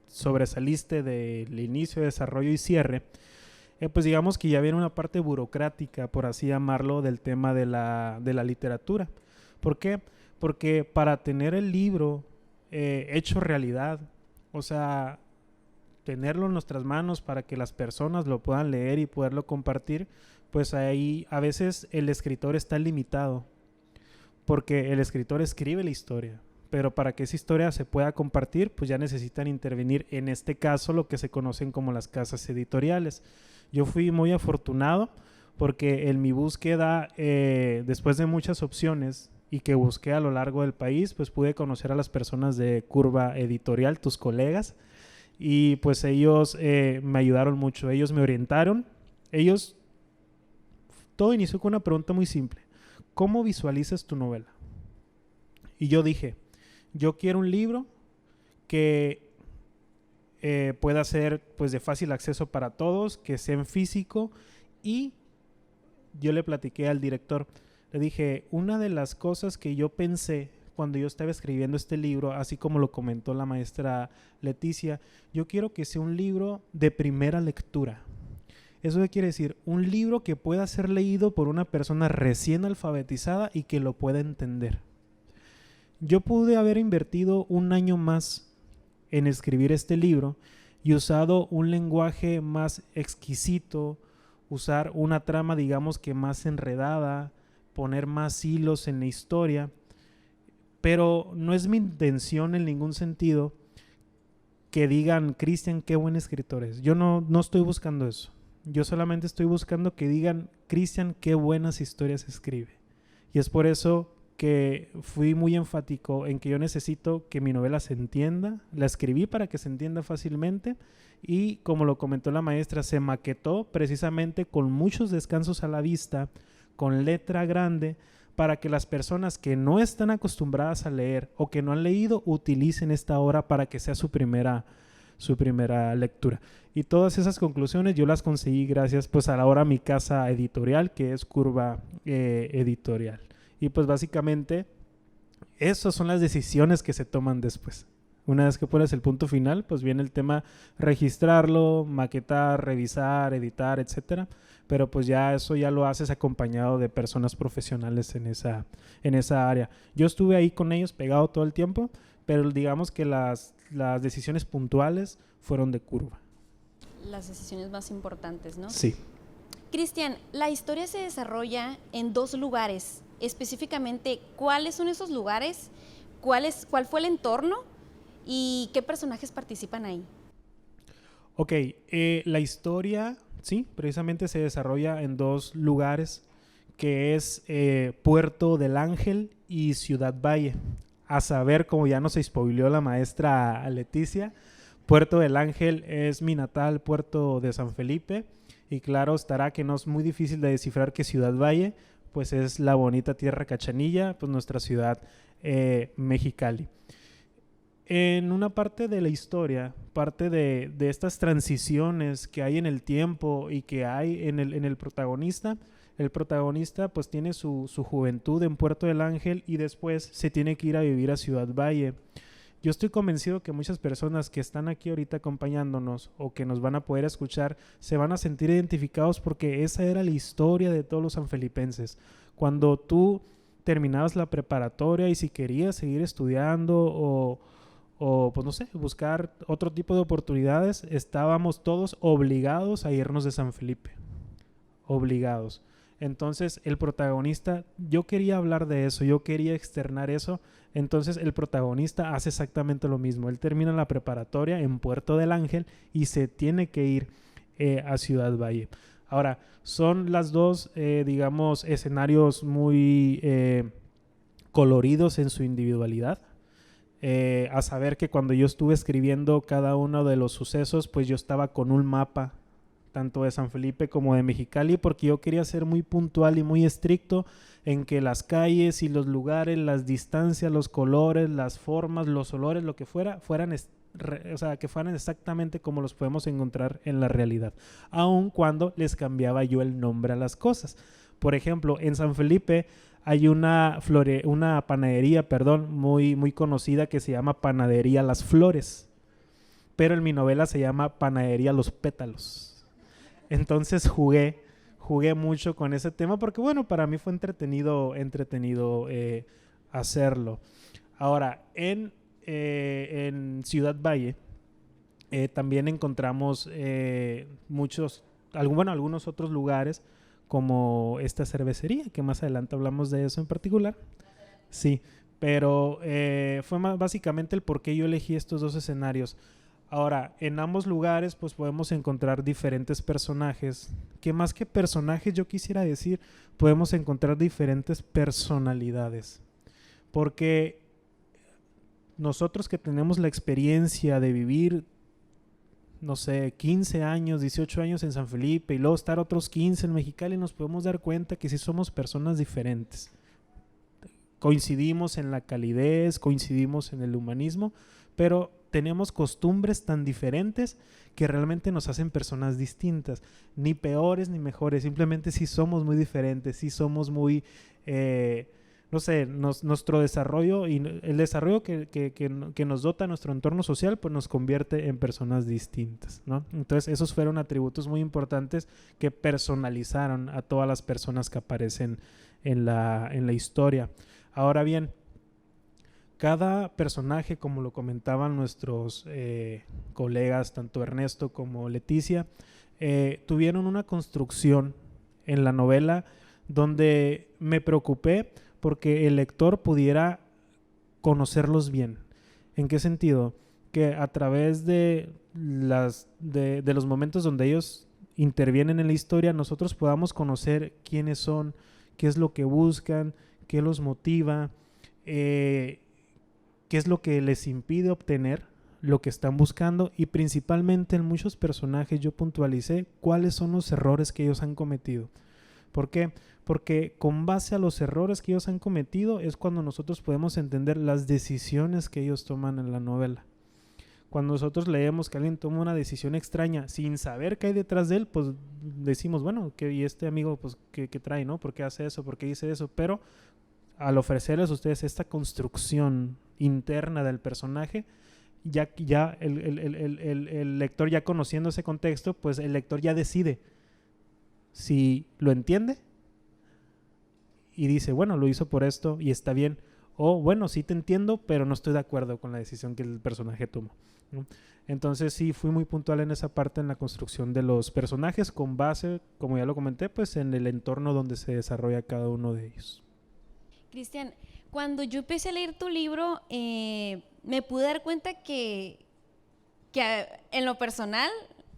sobresaliste del inicio, desarrollo y cierre, pues digamos que ya viene una parte burocrática, por así llamarlo, del tema de la literatura. ¿Por qué? Porque para tener el libro hecho realidad, o sea, tenerlo en nuestras manos para que las personas lo puedan leer y poderlo compartir, pues ahí a veces el escritor está limitado, porque el escritor escribe la historia, pero para que esa historia se pueda compartir, pues ya necesitan intervenir, en este caso, lo que se conocen como las casas editoriales. Yo fui muy afortunado porque en mi búsqueda, después de muchas opciones y que busqué a lo largo del país, pues pude conocer a las personas de Curva Editorial, tus colegas, y pues ellos me ayudaron mucho, ellos me orientaron, todo inició con una pregunta muy simple: ¿cómo visualizas tu novela? Y yo dije, yo quiero un libro que pueda ser pues de fácil acceso para todos, que sea en físico. Y yo le platiqué al director, le dije, una de las cosas que yo pensé cuando yo estaba escribiendo este libro, así como lo comentó la maestra Leticia, yo quiero que sea un libro de primera lectura. ¿Eso qué quiere decir? Un libro que pueda ser leído por una persona recién alfabetizada y que lo pueda entender. Yo pude haber invertido un año más en escribir este libro y usado un lenguaje más exquisito, usar una trama, digamos que más enredada, poner más hilos en la historia, pero no es mi intención en ningún sentido que digan, Cristian, qué buen escritor es. Yo no estoy buscando eso. Yo solamente estoy buscando que digan, Cristian, qué buenas historias escribe. Y es por eso que fui muy enfático en que yo necesito que mi novela se entienda. La escribí para que se entienda fácilmente y, como lo comentó la maestra, se maquetó precisamente con muchos descansos a la vista, con letra grande, para que las personas que no están acostumbradas a leer o que no han leído utilicen esta obra para que sea su primera lectura. Y todas esas conclusiones yo las conseguí gracias pues a ahora mi casa editorial, que es Curva Editorial. Y pues básicamente esas son las decisiones que se toman después. Una vez que pones el punto final, pues viene el tema registrarlo, maquetar, revisar, editar, etcétera. Pero pues ya eso ya lo haces acompañado de personas profesionales en esa área. Yo estuve ahí con ellos pegado todo el tiempo, pero digamos que las decisiones puntuales fueron de Curva. Las decisiones más importantes, ¿no? Sí. Cristian, la historia se desarrolla en 2 lugares. Específicamente, ¿cuáles son esos lugares? ¿Cuál fue el entorno? ¿Y qué personajes participan ahí? Ok, la historia, sí, precisamente se desarrolla en 2 lugares, que es Puerto del Ángel y Ciudad Valle. A saber, como ya nos spoileó la maestra Leticia, Puerto del Ángel es mi natal puerto de San Felipe, y claro estará que no es muy difícil de descifrar que Ciudad Valle pues es la bonita tierra Cachanilla, pues nuestra ciudad Mexicali. En una parte de la historia, parte de estas transiciones que hay en el tiempo y que hay en el protagonista, el protagonista pues tiene su juventud en Puerto del Ángel y después se tiene que ir a vivir a Ciudad Valle. Yo estoy convencido que muchas personas que están aquí ahorita acompañándonos o que nos van a poder escuchar se van a sentir identificados porque esa era la historia de todos los sanfelipenses. Cuando tú terminabas la preparatoria y si querías seguir estudiando o pues no sé, buscar otro tipo de oportunidades, estábamos todos obligados a irnos de San Felipe. Obligados. Entonces el protagonista, yo quería hablar de eso, yo quería externar eso. Entonces el protagonista hace exactamente lo mismo. Él termina la preparatoria en Puerto del Ángel y se tiene que ir a Ciudad Valle. Ahora, son las 2, digamos, escenarios muy coloridos en su individualidad. A saber que cuando yo estuve escribiendo cada uno de los sucesos, pues yo estaba con un mapa tanto de San Felipe como de Mexicali, porque yo quería ser muy puntual y muy estricto en que las calles y los lugares, las distancias, los colores, las formas, los olores, lo que fuera, que fueran exactamente como los podemos encontrar en la realidad, aun cuando les cambiaba yo el nombre a las cosas. Por ejemplo, en San Felipe hay una panadería, muy, muy conocida que se llama Panadería Las Flores, pero en mi novela se llama Panadería Los Pétalos. Entonces jugué mucho con ese tema porque, bueno, para mí fue entretenido hacerlo. Ahora, en Ciudad Valle también encontramos algunos otros lugares como esta cervecería, que más adelante hablamos de eso en particular. Sí, pero fue básicamente el por qué yo elegí estos dos escenarios. Ahora, en ambos lugares pues podemos encontrar diferentes personajes, que más que personajes yo quisiera decir, podemos encontrar diferentes personalidades, porque nosotros que tenemos la experiencia de vivir, no sé, 15 años, 18 años en San Felipe y luego estar otros 15 en Mexicali, nos podemos dar cuenta que sí somos personas diferentes. Coincidimos en la calidez, coincidimos en el humanismo, pero tenemos costumbres tan diferentes que realmente nos hacen personas distintas, ni peores ni mejores, simplemente sí somos muy diferentes, sí somos muy, no sé, nuestro desarrollo y el desarrollo que nos dota nuestro entorno social, pues nos convierte en personas distintas, ¿no? Entonces esos fueron atributos muy importantes que personalizaron a todas las personas que aparecen en la historia. Ahora bien, cada personaje, como lo comentaban nuestros colegas, tanto Ernesto como Leticia, tuvieron una construcción en la novela donde me preocupé porque el lector pudiera conocerlos bien. ¿En qué sentido? Que a través de los momentos donde ellos intervienen en la historia, nosotros podamos conocer quiénes son, qué es lo que buscan, qué los motiva, qué es lo que les impide obtener lo que están buscando, y principalmente en muchos personajes yo puntualicé cuáles son los errores que ellos han cometido. ¿Por qué? Porque con base a los errores que ellos han cometido es cuando nosotros podemos entender las decisiones que ellos toman en la novela. Cuando nosotros leemos que alguien toma una decisión extraña sin saber qué hay detrás de él, pues decimos, bueno, ¿y este amigo pues qué trae, no? ¿Por qué hace eso? ¿Por qué dice eso? Pero al ofrecerles a ustedes esta construcción interna del personaje, ya el lector, ya conociendo ese contexto, pues el lector ya decide si lo entiende y dice, bueno, lo hizo por esto y está bien, o bueno, sí te entiendo, pero no estoy de acuerdo con la decisión que el personaje tomó, ¿no? Entonces sí, fui muy puntual en esa parte, en la construcción de los personajes, con base, como ya lo comenté, pues en el entorno donde se desarrolla cada uno de ellos. Cristian, cuando yo empecé a leer tu libro, me pude dar cuenta que en lo personal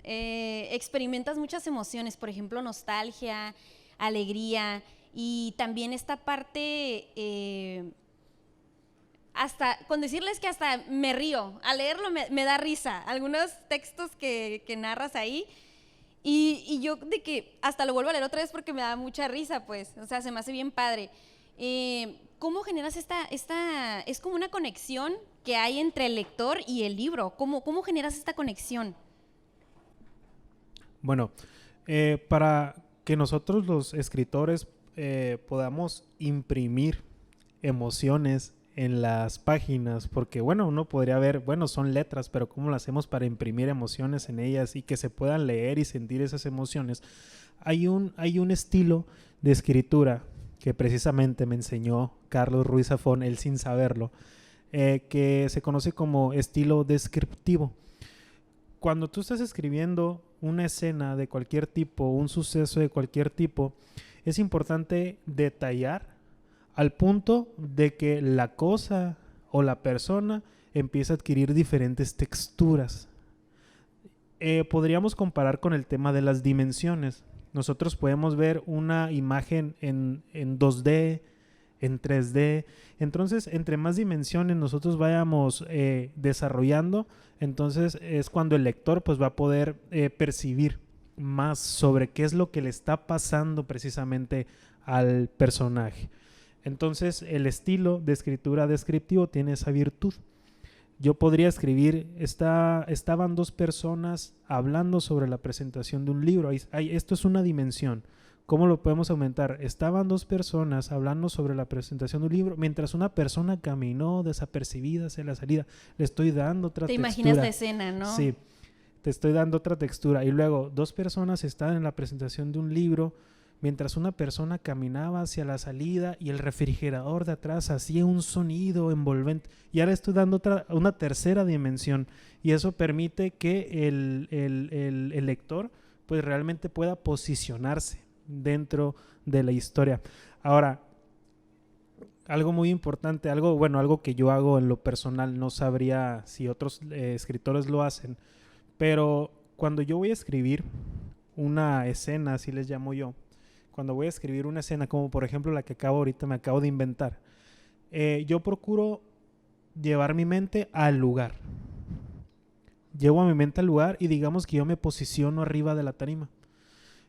experimentas muchas emociones, por ejemplo, nostalgia, alegría, y también esta parte, hasta con decirles que hasta me río, al leerlo me da risa, algunos textos que narras ahí, y yo de que hasta lo vuelvo a leer otra vez porque me da mucha risa, pues, o sea, se me hace bien padre. ¿Cómo generas es como una conexión que hay entre el lector y el libro? ¿Cómo generas esta conexión? Bueno, para que nosotros los escritores podamos imprimir emociones en las páginas, porque bueno, uno podría ver, bueno, son letras, pero ¿cómo lo hacemos para imprimir emociones en ellas y que se puedan leer y sentir esas emociones? Hay un estilo de escritura que precisamente me enseñó Carlos Ruiz Zafón, él sin saberlo, que se conoce como estilo descriptivo. Cuando tú estás escribiendo una escena de cualquier tipo, un suceso de cualquier tipo, es importante detallar al punto de que la cosa o la persona empieza a adquirir diferentes texturas. Podríamos comparar con el tema de las dimensiones. Nosotros podemos ver una imagen en 2D, en 3D. Entonces, entre más dimensiones nosotros vayamos desarrollando, entonces es cuando el lector pues va a poder percibir más sobre qué es lo que le está pasando precisamente al personaje. Entonces, el estilo de escritura descriptivo tiene esa virtud. Yo podría escribir, estaban dos personas hablando sobre la presentación de un libro. Esto es una dimensión. ¿Cómo lo podemos aumentar? Estaban dos personas hablando sobre la presentación de un libro, mientras una persona caminó desapercibida hacia la salida. Le estoy dando otra textura. Te imaginas la escena, ¿no? Sí, te estoy dando otra textura. Y luego, dos personas están en la presentación de un libro, mientras una persona caminaba hacia la salida y el refrigerador de atrás hacía un sonido envolvente. Y ahora estoy dando una tercera dimensión. Y eso permite que el lector pues realmente pueda posicionarse dentro de la historia. Ahora, algo muy importante, algo que yo hago en lo personal, no sabría si otros escritores lo hacen, pero cuando yo voy a escribir una escena, así les llamo yo, cuando voy a escribir una escena, como por ejemplo la que me acabo de inventar, yo procuro llevar mi mente al lugar. Llevo a mi mente al lugar y digamos que yo me posiciono arriba de la tarima.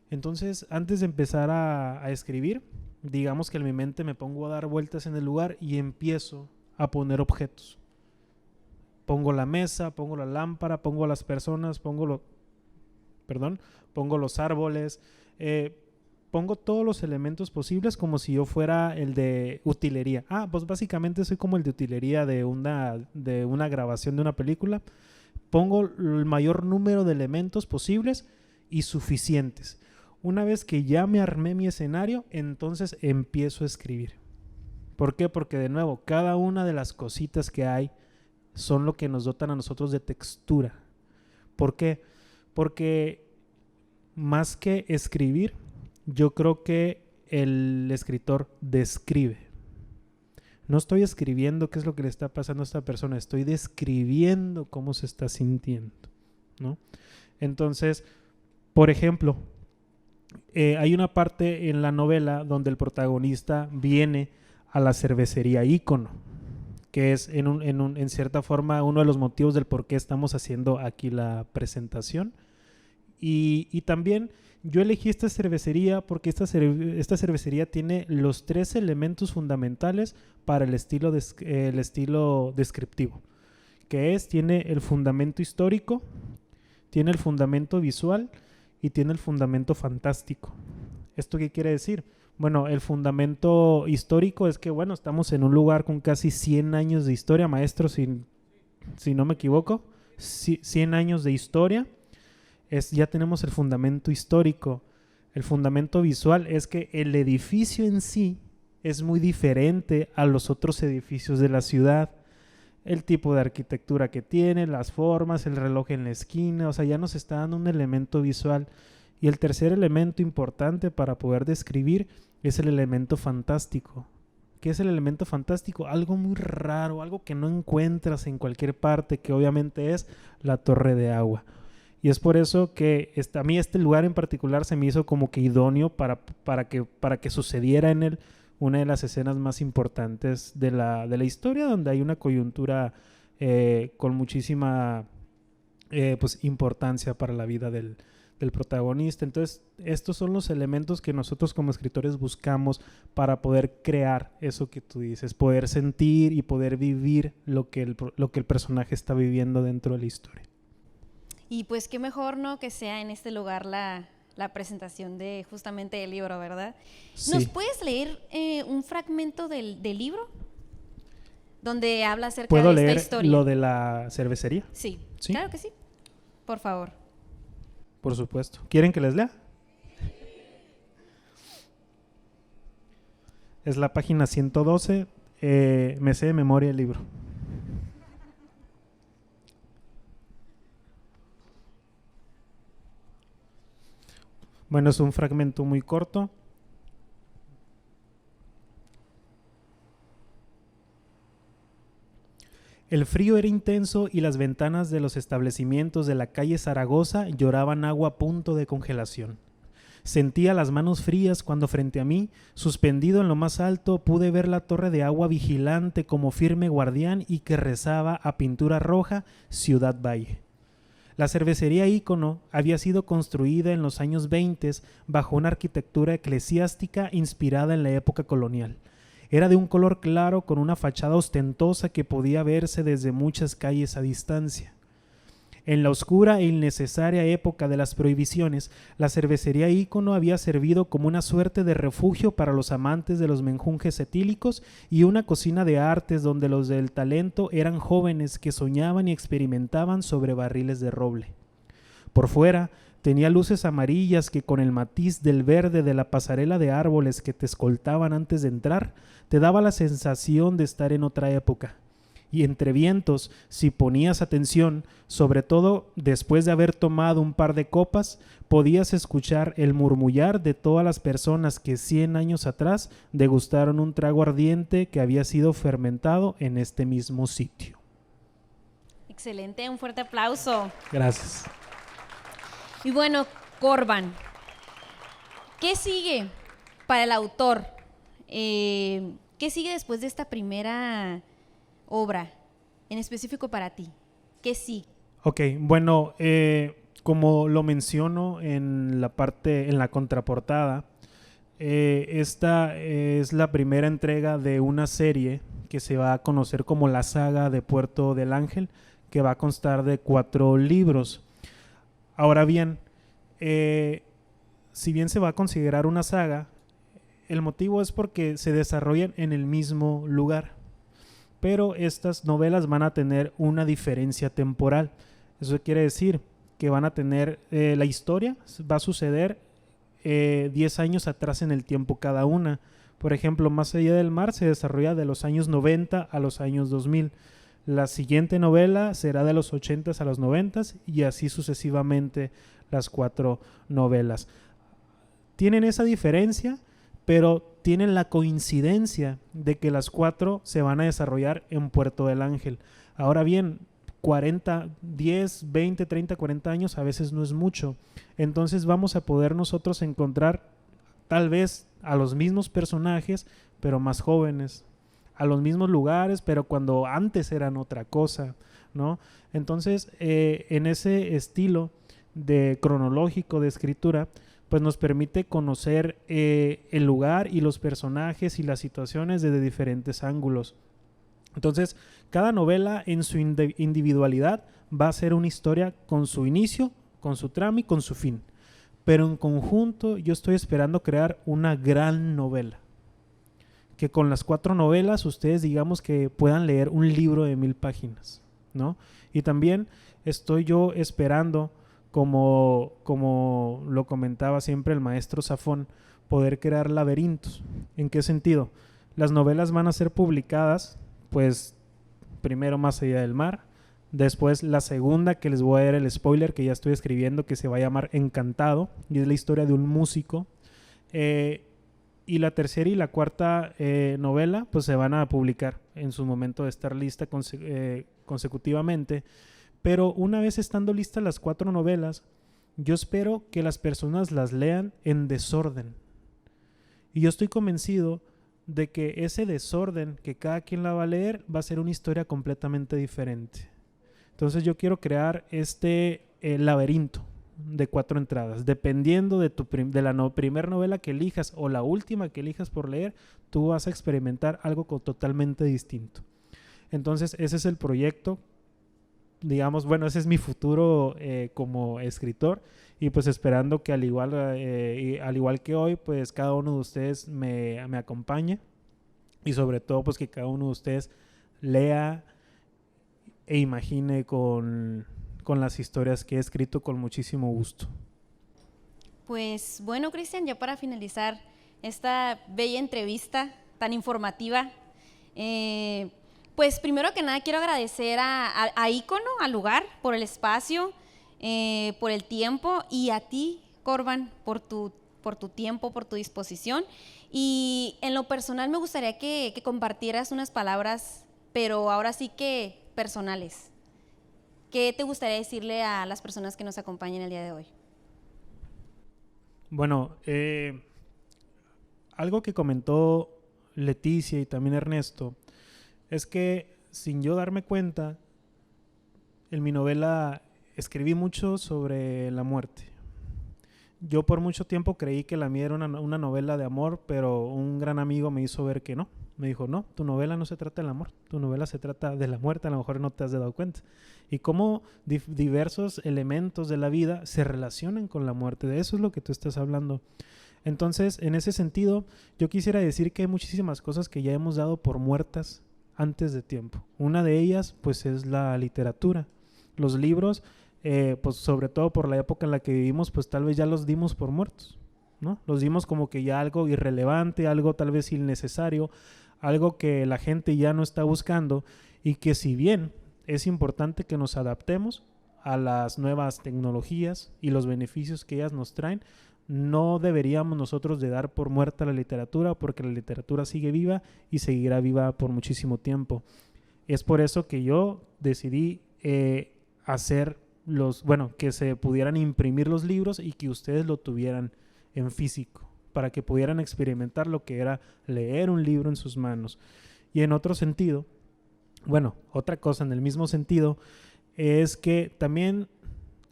Entonces, antes de empezar a escribir, digamos que en mi mente me pongo a dar vueltas en el lugar y empiezo a poner objetos. Pongo la mesa, pongo la lámpara, pongo las personas, pongo los árboles, pongo todos los elementos posibles como si yo fuera el de utilería. Pues básicamente soy como el de utilería de una grabación de una película. Pongo el mayor número de elementos posibles y suficientes. Una vez que ya me armé mi escenario, entonces empiezo a escribir. ¿Por qué? Porque de nuevo, cada una de las cositas que hay son lo que nos dotan a nosotros de textura. ¿Por qué? Porque más que escribir, yo creo que el escritor describe. No estoy escribiendo qué es lo que le está pasando a esta persona, estoy describiendo cómo se está sintiendo, ¿no? Entonces, por ejemplo, hay una parte en la novela donde el protagonista viene a la cervecería Ícono, que es en cierta forma uno de los motivos del por qué estamos haciendo aquí la presentación. Y también yo elegí esta cervecería porque esta cervecería tiene los 3 elementos fundamentales para el estilo descriptivo, que tiene el fundamento histórico, tiene el fundamento visual y tiene el fundamento fantástico. ¿Esto qué quiere decir? Bueno, el fundamento histórico es que, bueno, estamos en un lugar con casi 100 años de historia, maestro, si no me equivoco, 100 años de historia. Ya tenemos el fundamento histórico. El fundamento visual es que el edificio en sí es muy diferente a los otros edificios de la ciudad. El tipo de arquitectura que tiene, las formas, el reloj en la esquina, o sea, ya nos está dando un elemento visual. Y el tercer elemento importante para poder describir es el elemento fantástico. ¿Qué es el elemento fantástico? Algo muy raro, algo que no encuentras en cualquier parte, que obviamente es la torre de agua. Y es por eso que a mí este lugar en particular se me hizo como que idóneo para que sucediera en él una de las escenas más importantes de la historia, donde hay una coyuntura con muchísima pues importancia para la vida del protagonista. Entonces, estos son los elementos que nosotros como escritores buscamos para poder crear eso que tú dices, poder sentir y poder vivir lo que el personaje está viviendo dentro de la historia. Y pues qué mejor, ¿no?, que sea en este lugar la presentación de justamente el libro, ¿verdad? Sí. ¿Nos puedes leer un fragmento del libro? Donde habla acerca ¿Puedo de esta leer historia. lo de la cervecería? Sí, ¿Sí? claro que sí. Por favor. Por supuesto. ¿Quieren que les lea? Es la página 112. Me sé de memoria el libro. Bueno, es un fragmento muy corto. El frío era intenso y las ventanas de los establecimientos de la calle Zaragoza lloraban agua a punto de congelación. Sentía las manos frías cuando frente a mí, suspendido en lo más alto, pude ver la torre de agua vigilante como firme guardián y que rezaba a pintura roja Ciudad Valle. La cervecería Ícono había sido construida en los años 20 bajo una arquitectura eclesiástica inspirada en la época colonial. Era de un color claro con una fachada ostentosa que podía verse desde muchas calles a distancia. En la oscura e innecesaria época de las prohibiciones, la cervecería Ícono había servido como una suerte de refugio para los amantes de los menjunjes etílicos y una cocina de artes donde los del talento eran jóvenes que soñaban y experimentaban sobre barriles de roble. Por fuera, tenía luces amarillas que con el matiz del verde de la pasarela de árboles que te escoltaban antes de entrar, te daba la sensación de estar en otra época. Y entre vientos, si ponías atención, sobre todo después de haber tomado un par de copas, podías escuchar el murmullar de todas las personas que 100 años atrás degustaron un trago ardiente que había sido fermentado en este mismo sitio. Excelente, un fuerte aplauso. Gracias. Y bueno, Corban, ¿qué sigue para el autor? ¿Qué sigue después de esta primera obra, en específico para ti? ¿Qué sí? Ok, bueno, como lo menciono en la contraportada, esta es la primera entrega de una serie que se va a conocer como la saga de Puerto del Ángel, que va a constar de 4 libros. Ahora bien, si bien se va a considerar una saga, el motivo es porque se desarrollan en el mismo lugar. Pero estas novelas van a tener una diferencia temporal. Eso quiere decir que van a tener, la historia va a suceder 10 años atrás en el tiempo cada una. Por ejemplo, Más allá del mar se desarrolla de los años 90 a los años 2000. La siguiente novela será de los 80 a los 90 y así sucesivamente las 4 novelas. Tienen esa diferencia, pero tienen la coincidencia de que las 4 se van a desarrollar en Puerto del Ángel. Ahora bien, 10, 20, 30, 40 años a veces no es mucho. Entonces vamos a poder nosotros encontrar tal vez a los mismos personajes, pero más jóvenes, a los mismos lugares, pero cuando antes eran otra cosa, ¿no? Entonces, en ese estilo de cronológico de escritura, pues nos permite conocer el lugar y los personajes y las situaciones desde diferentes ángulos. Entonces, cada novela en su individualidad va a ser una historia con su inicio, con su trama y con su fin. Pero en conjunto yo estoy esperando crear una gran novela. Que con las 4 novelas ustedes digamos que puedan leer un libro de 1000 páginas, ¿no? Y también estoy yo esperando, como lo comentaba siempre el maestro Zafón, poder crear laberintos. ¿En qué sentido? Las novelas van a ser publicadas, pues, primero Más allá del mar, después la segunda, que les voy a dar el spoiler que ya estoy escribiendo, que se va a llamar Encantado, y es la historia de un músico. Y la tercera y la cuarta novela, pues se van a publicar en su momento de estar lista consecutivamente. Pero una vez estando listas las 4 novelas, yo espero que las personas las lean en desorden. Y yo estoy convencido de que ese desorden que cada quien la va a leer va a ser una historia completamente diferente. Entonces yo quiero crear este laberinto de 4 entradas. Dependiendo de la primera novela que elijas o la última que elijas por leer, tú vas a experimentar algo totalmente distinto. Entonces ese es el proyecto, digamos, bueno, ese es mi futuro como escritor, y pues esperando que al igual que hoy, pues cada uno de ustedes me acompañe, y sobre todo pues que cada uno de ustedes lea e imagine con las historias que he escrito con muchísimo gusto. Pues bueno, Cristian, ya para finalizar esta bella entrevista tan informativa, pues primero que nada quiero agradecer a Ícono, al lugar, por el espacio, por el tiempo, y a ti, Corban, por tu tiempo, por tu disposición. Y en lo personal me gustaría que compartieras unas palabras, pero ahora sí que personales. ¿Qué te gustaría decirle a las personas que nos acompañan el día de hoy? Bueno, algo que comentó Leticia y también Ernesto es que sin yo darme cuenta, en mi novela escribí mucho sobre la muerte. Yo por mucho tiempo creí que la mía era una novela de amor, pero un gran amigo me hizo ver que no. Me dijo, no, tu novela no se trata del amor, tu novela se trata de la muerte, a lo mejor no te has dado cuenta. Y cómo diversos elementos de la vida se relacionan con la muerte, de eso es lo que tú estás hablando. Entonces, en ese sentido, yo quisiera decir que hay muchísimas cosas que ya hemos dado por muertas antes de tiempo. Una de ellas, pues, es la literatura. Los libros, pues, sobre todo por la época en la que vivimos, pues, tal vez ya los dimos por muertos, ¿no? Los dimos como que ya algo irrelevante, algo tal vez innecesario, algo que la gente ya no está buscando, y que si bien es importante que nos adaptemos a las nuevas tecnologías y los beneficios que ellas nos traen, no deberíamos nosotros de dar por muerta la literatura, porque la literatura sigue viva y seguirá viva por muchísimo tiempo. Es por eso que yo decidí que se pudieran imprimir los libros y que ustedes lo tuvieran en físico, para que pudieran experimentar lo que era leer un libro en sus manos. Y en otro sentido, otra cosa en el mismo sentido, es que también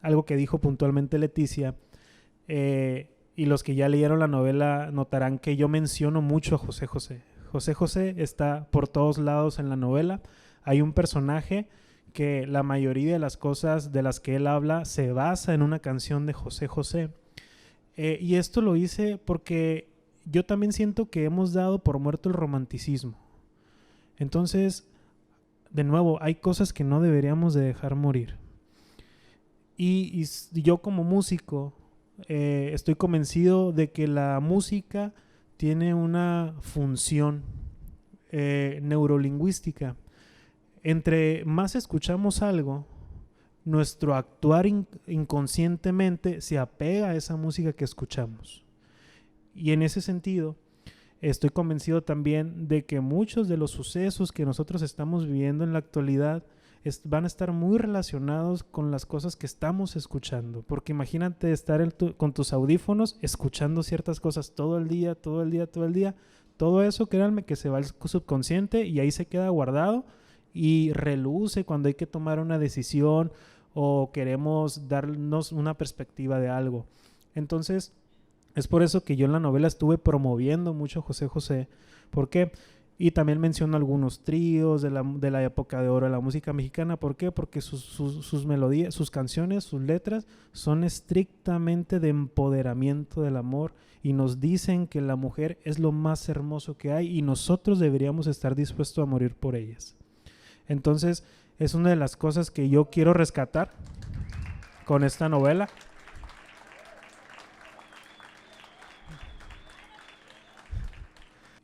algo que dijo puntualmente Leticia, y los que ya leyeron la novela notarán que yo menciono mucho a José José. José José está por todos lados en la novela. Hay un personaje que la mayoría de las cosas de las que él habla se basa en una canción de José José. Y esto lo hice porque yo también siento que hemos dado por muerto el romanticismo. Entonces, de nuevo, hay cosas que no deberíamos de dejar morir. Y yo como músico estoy convencido de que la música tiene una función neurolingüística. Entre más escuchamos algo, nuestro actuar inconscientemente se apega a esa música que escuchamos. Y en ese sentido, estoy convencido también de que muchos de los sucesos que nosotros estamos viviendo en la actualidad van a estar muy relacionados con las cosas que estamos escuchando. Porque imagínate estar con tus audífonos escuchando ciertas cosas todo el día. Todo eso, créanme, que se va al subconsciente y ahí se queda guardado y reluce cuando hay que tomar una decisión o queremos darnos una perspectiva de algo. Entonces, es por eso que yo en la novela estuve promoviendo mucho a José José. ¿Por qué? Y también menciono algunos tríos de la época de oro de la música mexicana. ¿Por qué? Porque sus melodías, sus canciones, sus letras son estrictamente de empoderamiento del amor y nos dicen que la mujer es lo más hermoso que hay y nosotros deberíamos estar dispuestos a morir por ellas. Entonces, es una de las cosas que yo quiero rescatar con esta novela.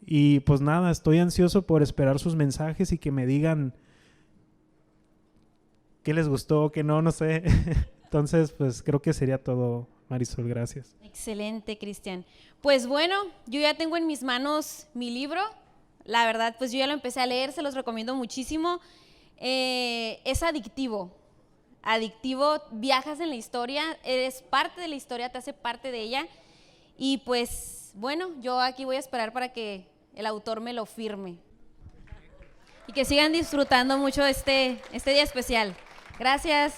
Y pues nada, estoy ansioso por esperar sus mensajes y que me digan qué les gustó, qué no sé. Entonces, pues creo que sería todo, Marisol, gracias. Excelente, Cristian. Pues bueno, yo ya tengo en mis manos mi libro. La verdad, pues yo ya lo empecé a leer, se los recomiendo muchísimo. Es adictivo, viajas en la historia, eres parte de la historia, te hace parte de ella. Y pues bueno, yo aquí voy a esperar para que el autor me lo firme. Y que sigan disfrutando mucho este día especial. Gracias.